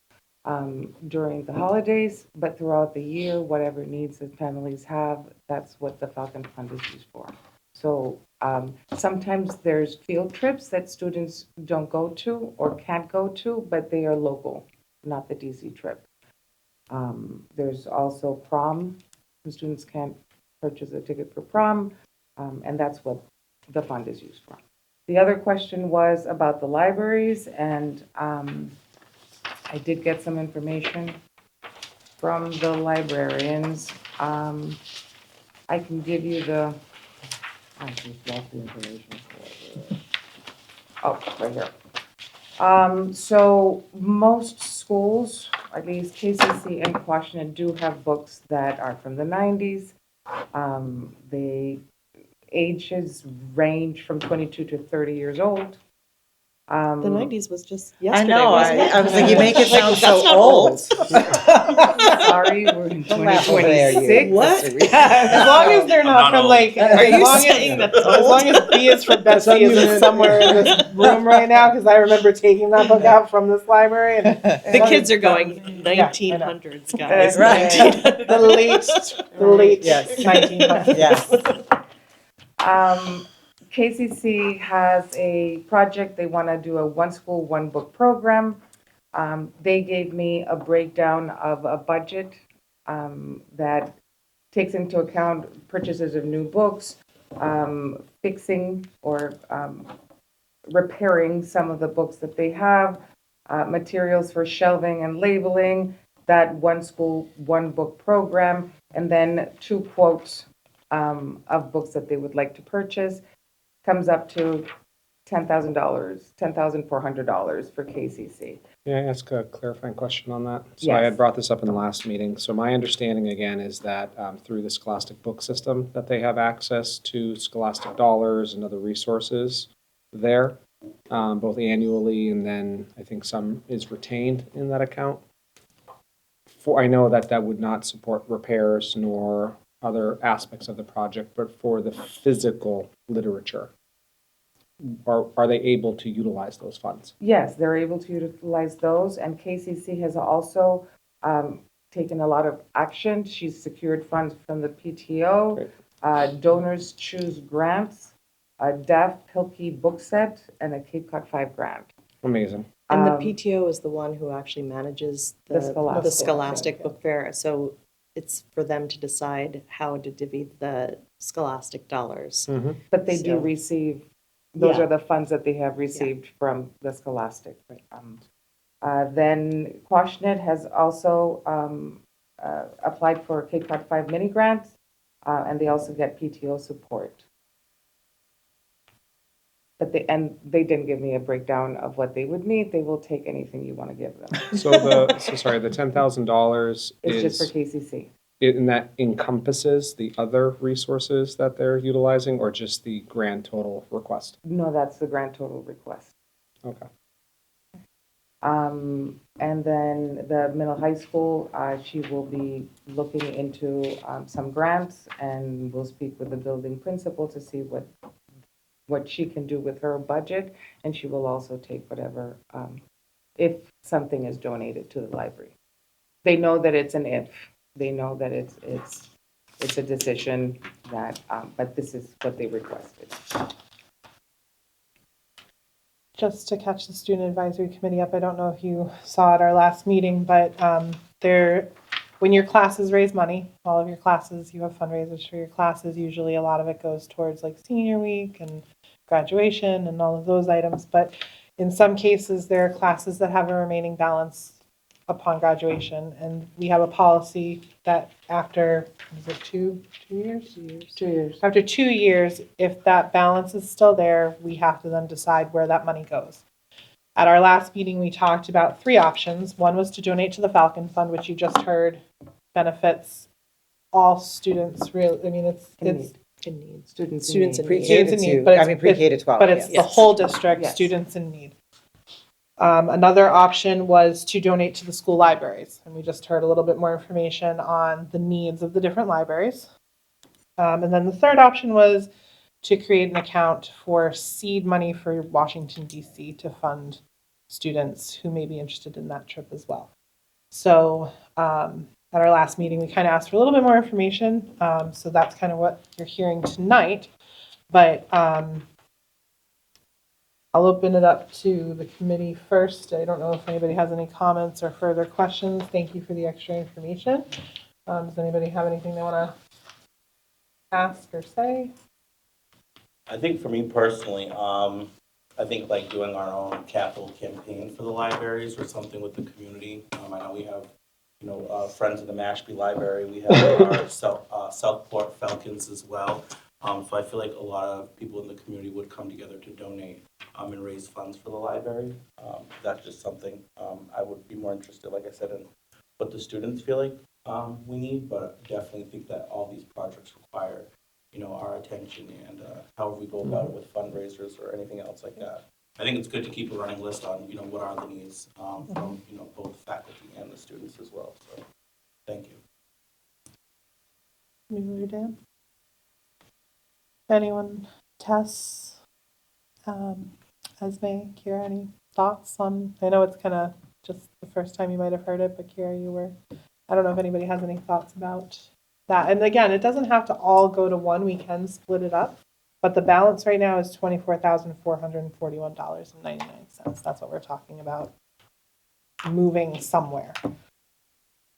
during the holidays, but throughout the year, whatever needs that families have, that's what the Falcon Fund is used for. So sometimes there's field trips that students don't go to or can't go to, but they are local, not the DC trip. There's also prom. The students can't purchase a ticket for prom, and that's what the fund is used for. The other question was about the libraries, and I did get some information from the librarians. I can give you I just lost the information. Oh, right here. So most schools, at least KCC and Quashnet, do have books that are from the 90s. The ages range from 22 to 30 years old. The 90s was just I yesterday, know, wasn't it? I was like, you make it sound so That's not old. Sorry, we're in Don't laugh over there, you. 2026. What? As long as they're not not from old. like, Are as you long saying as, that's as old? long as B is for Betsy is somewhere in this room right now, because I remember taking that book out from this library and. The kids are going Yeah, I know. 1900s, guys. Right. 1900s. The late Yes. 1900s. Yes. KCC has a project. They want to do a one school, one book program. They gave me a breakdown of a budget that takes into account purchases of new books, fixing or repairing some of the books that they have, materials for shelving and labeling, that one school, one book program, and then 2 quotes of books that they would like to purchase. Comes up to $10,000, $10,400 for KCC. May I ask a clarifying question on that? So I had Yes. brought this up in the last meeting. So my understanding again is that through the Scholastic book system, that they have access to Scholastic dollars and other resources there, both annually and then I think some is retained in that account. I know that that would not support repairs nor other aspects of the project, but for the physical literature, are they able to utilize those funds? Yes, they're able to utilize those, and KCC has also taken a lot of action. She's secured funds from the PTO, donors choose grants, a Deaf Pilkey book set, and a Cape Cod 5 grant. Amazing. And the Um, PTO is the one who actually manages The the Scholastic. Scholastic Book Fair. So it's for them to decide how to divvy the Scholastic dollars. But they do So- receive, those Yeah. are the funds that they have received from the Scholastic. Then Quashnet has also applied for Cape Cod 5 mini grants, and they also get PTO support. But they didn't give me a breakdown of what they would need. They will take anything you want to give them. So sorry, the $10,000 It's just for is, KCC. and that encompasses the other resources that they're utilizing or just the grand total request? No, that's the grand total request. Okay. And then the middle high school, she will be looking into some grants, and we'll speak with the building principal to see what she can do with her budget, and she will also take whatever, if something is donated to the library. They know that it's an if. They know that it's a decision that, but this is what they requested. Just to catch the student advisory committee up, I don't know if you saw at our last meeting, but when your classes raise money, all of your classes, you have fundraisers for your classes. Usually a lot of it goes towards like senior week and graduation and all of those items. But in some cases, there are classes that have a remaining balance upon graduation. And we have a policy that after, is it two years? 2 years. After 2 years, if that balance is still there, we have to then decide where that money goes. At our last meeting, we talked about 3 options. One was to donate to the Falcon Fund, which you just heard benefits all students. Really, I mean, it's In need. Students in Students need. in Pre-K Students to in need, two, but I mean, pre-K to 12. but it's yes. the whole district, Yes. students in need. Another option was to donate to the school libraries, and we just heard a little bit more information on the needs of the different libraries. And then the third option was to create an account for seed money for Washington, D.C. to fund students who may be interested in that trip as well. So at our last meeting, we kind of asked for a little bit more information. So that's kind of what you're hearing tonight. But I'll open it up to the committee first. I don't know if anybody has any comments or further questions. Thank you for the extra information. Does anybody have anything they want to ask or say? I think for me personally, I think like doing our own capital campaign for the libraries or something with the community. I know we have, friends of the Mashpee Library. We have our Southport Falcons as well. So I feel like a lot of people in the community would come together to donate and raise funds for the library. That's just something I would be more interested, like I said, in what the students feel like we need, but definitely think that all these projects require, our attention and however we go about it with fundraisers or anything else like that. I think it's good to keep a running list on, what are the needs from, both faculty and the students as well. So, thank you. Maybe Dan? Anyone? Tess? Esme? Kira, any thoughts on, I know it's kind of just the first time you might have heard it, but Kira, you were, I don't know if anybody has any thoughts about that. And again, it doesn't have to all go to one, we can split it up, but the balance right now is $24,441.99. That's what we're talking about, moving somewhere.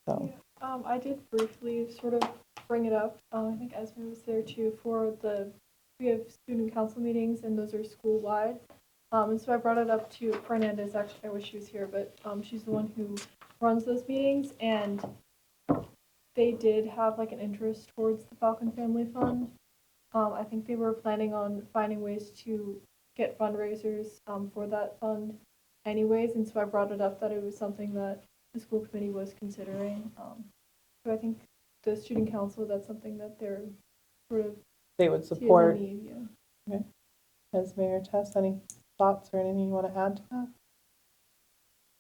So. I did briefly sort of bring it up. I think Esme was there too we have student council meetings and those are school wide. And so I brought it up to Fernandez. Actually, I wish she was here, but she's the one who runs those meetings, and they did have like an interest towards the Falcon Family Fund. I think they were planning on finding ways to get fundraisers for that fund anyways, and so I brought it up that it was something that the school committee was considering. So I think the student council, that's something that they're sort of They would see as a support. need, yeah. Has Mayor Tess any thoughts or anything you want to add to that?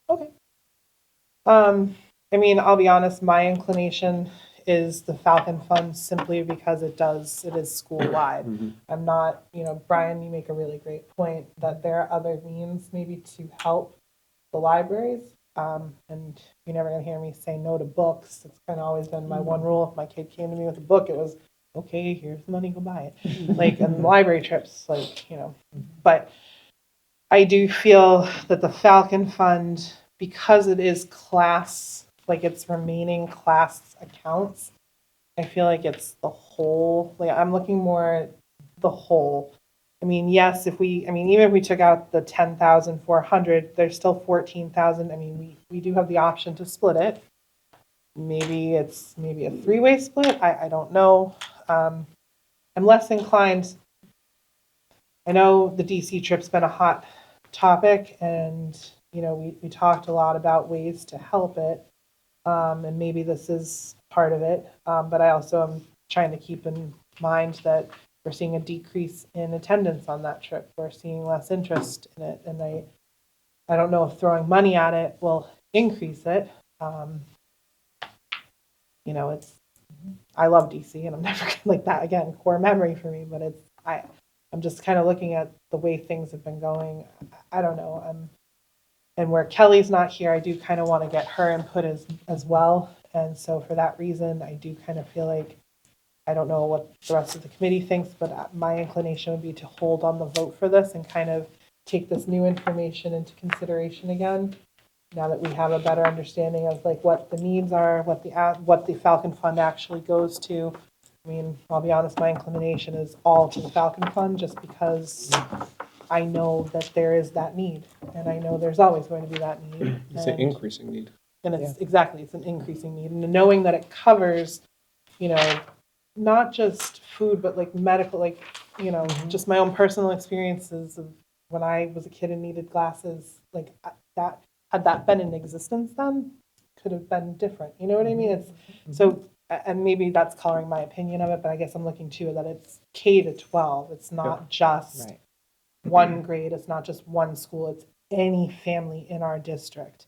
Okay. I mean, I'll be honest, my inclination is the Falcon Fund simply because it is school-wide. I'm not, Brian, you make a really great point that there are other means maybe to help the libraries. And you're never gonna hear me say no to books. It's kind of always been my one rule. If my kid came to me with a book, it was, okay, here's the money, go buy it. Like, and library trips, but I do feel that the Falcon Fund, because it is class, like it's remaining class accounts, I feel like it's the whole, like I'm looking more at the whole. I mean, yes, even if we took out the 10,400, there's still 14,000. I mean, we do have the option to split it. Maybe a three-way split. I don't know. I'm less inclined. I know the DC trip's been a hot topic, and we talked a lot about ways to help it, and maybe this is part of it. But I also am trying to keep in mind that we're seeing a decrease in attendance on that trip. We're seeing less interest in it, and I don't know if throwing money at it will increase it. I love DC, and I'm never like that again. Core memory for me, but I'm just kind of looking at the way things have been going. I don't know. And where Kelly's not here, I do kind of want to get her input as well. And so for that reason, I do kind of feel like, I don't know what the rest of the committee thinks, but my inclination would be to hold on the vote for this and kind of take this new information into consideration again, now that we have a better understanding of like what the needs are, what the Falcon Fund actually goes to. I mean, I'll be honest, my inclination is all to the Falcon Fund just because I know that there is that need, and I know there's always going to be that need. It's an increasing need. And it's an increasing need. And knowing that it covers, not just food, but like medical, like, just my own personal experiences of when I was a kid and needed glasses, like that, had that been in existence then, could have been different. You know what I mean? It's so, and maybe that's coloring my opinion of it, but I guess I'm looking too that it's K to 12. It's not just one grade. It's not just one school. It's any family in our district.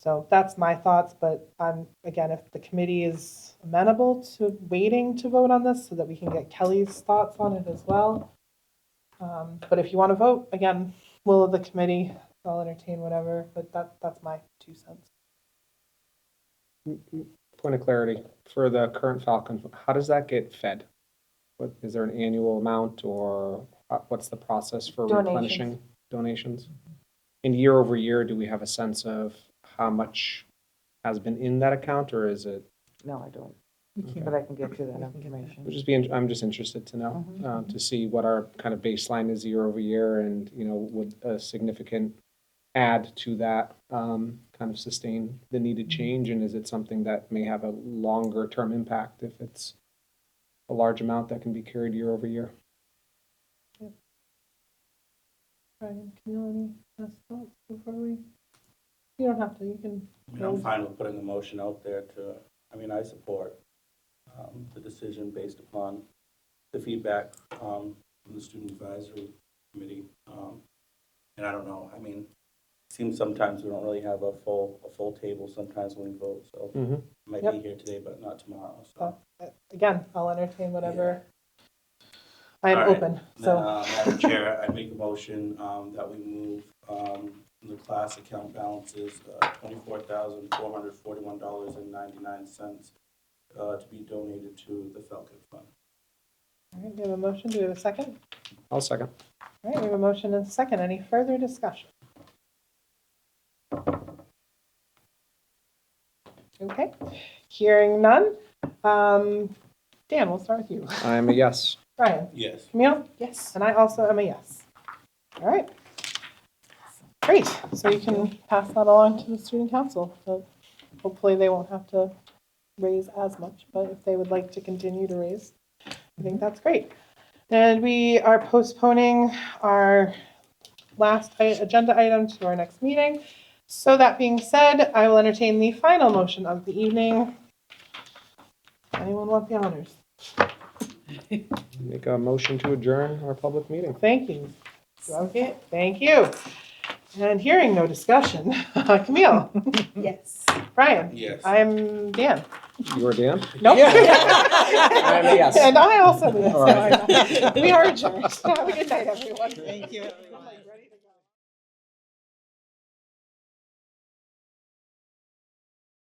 So that's my thoughts, but again, if the committee is amenable to waiting to vote on this so that we can get Kelly's thoughts on it as well. But if you want to vote, again, will of the committee, I'll entertain whatever, but that's my 2 cents. Point of clarity, for the current Falcon, how does that get fed? Is there an annual amount, or what's the process for replenishing donations? And year over year, do we have a sense of how much has been in that account, or is it? No, I don't. But I can get you that information. I'm just interested to know, to see what our kind of baseline is year over year, and, would a significant add to that kind of sustain the needed change, and is it something that may have a longer term impact if it's a large amount that can be carried year over year? Brian, can you any last thoughts before we? You don't have to. You can. I'm fine with putting a motion out there I support the decision based upon the feedback from the Student Advisory Committee. And I don't know, it seems sometimes we don't really have a full table sometimes when we vote, so I might be here today, but not tomorrow. So again, I'll entertain whatever. I am all right. open. Then, So, Madam Chair, I make a motion that we move the class account balances $24,441.99 to be donated to the Falcon Fund. all right, we have a motion. Do we have a second? I'll second. All right, we have a motion and a second. Any further discussion? Okay, hearing none. Dan, we'll start with you. I'm a yes. Brian? Yes. Camille? Yes. And I also am a yes. All right. Great. So you can pass that along to the student council. So hopefully they won't have to raise as much, but if they would like to continue to raise, I think that's great. And we are postponing our last agenda item to our next meeting. So that being said, I will entertain the final motion of the evening. Anyone want the honors? Make a motion to adjourn our public meeting. Thank you. Okay, thank you. And hearing no discussion, Camille, Yes. Brian, Yes. I'm Dan. You are Dan? Nope. I'm a yes. And I also, am a yes. All right. We are adjourned. Have a good night, everyone. Thank you. I'm like ready to go.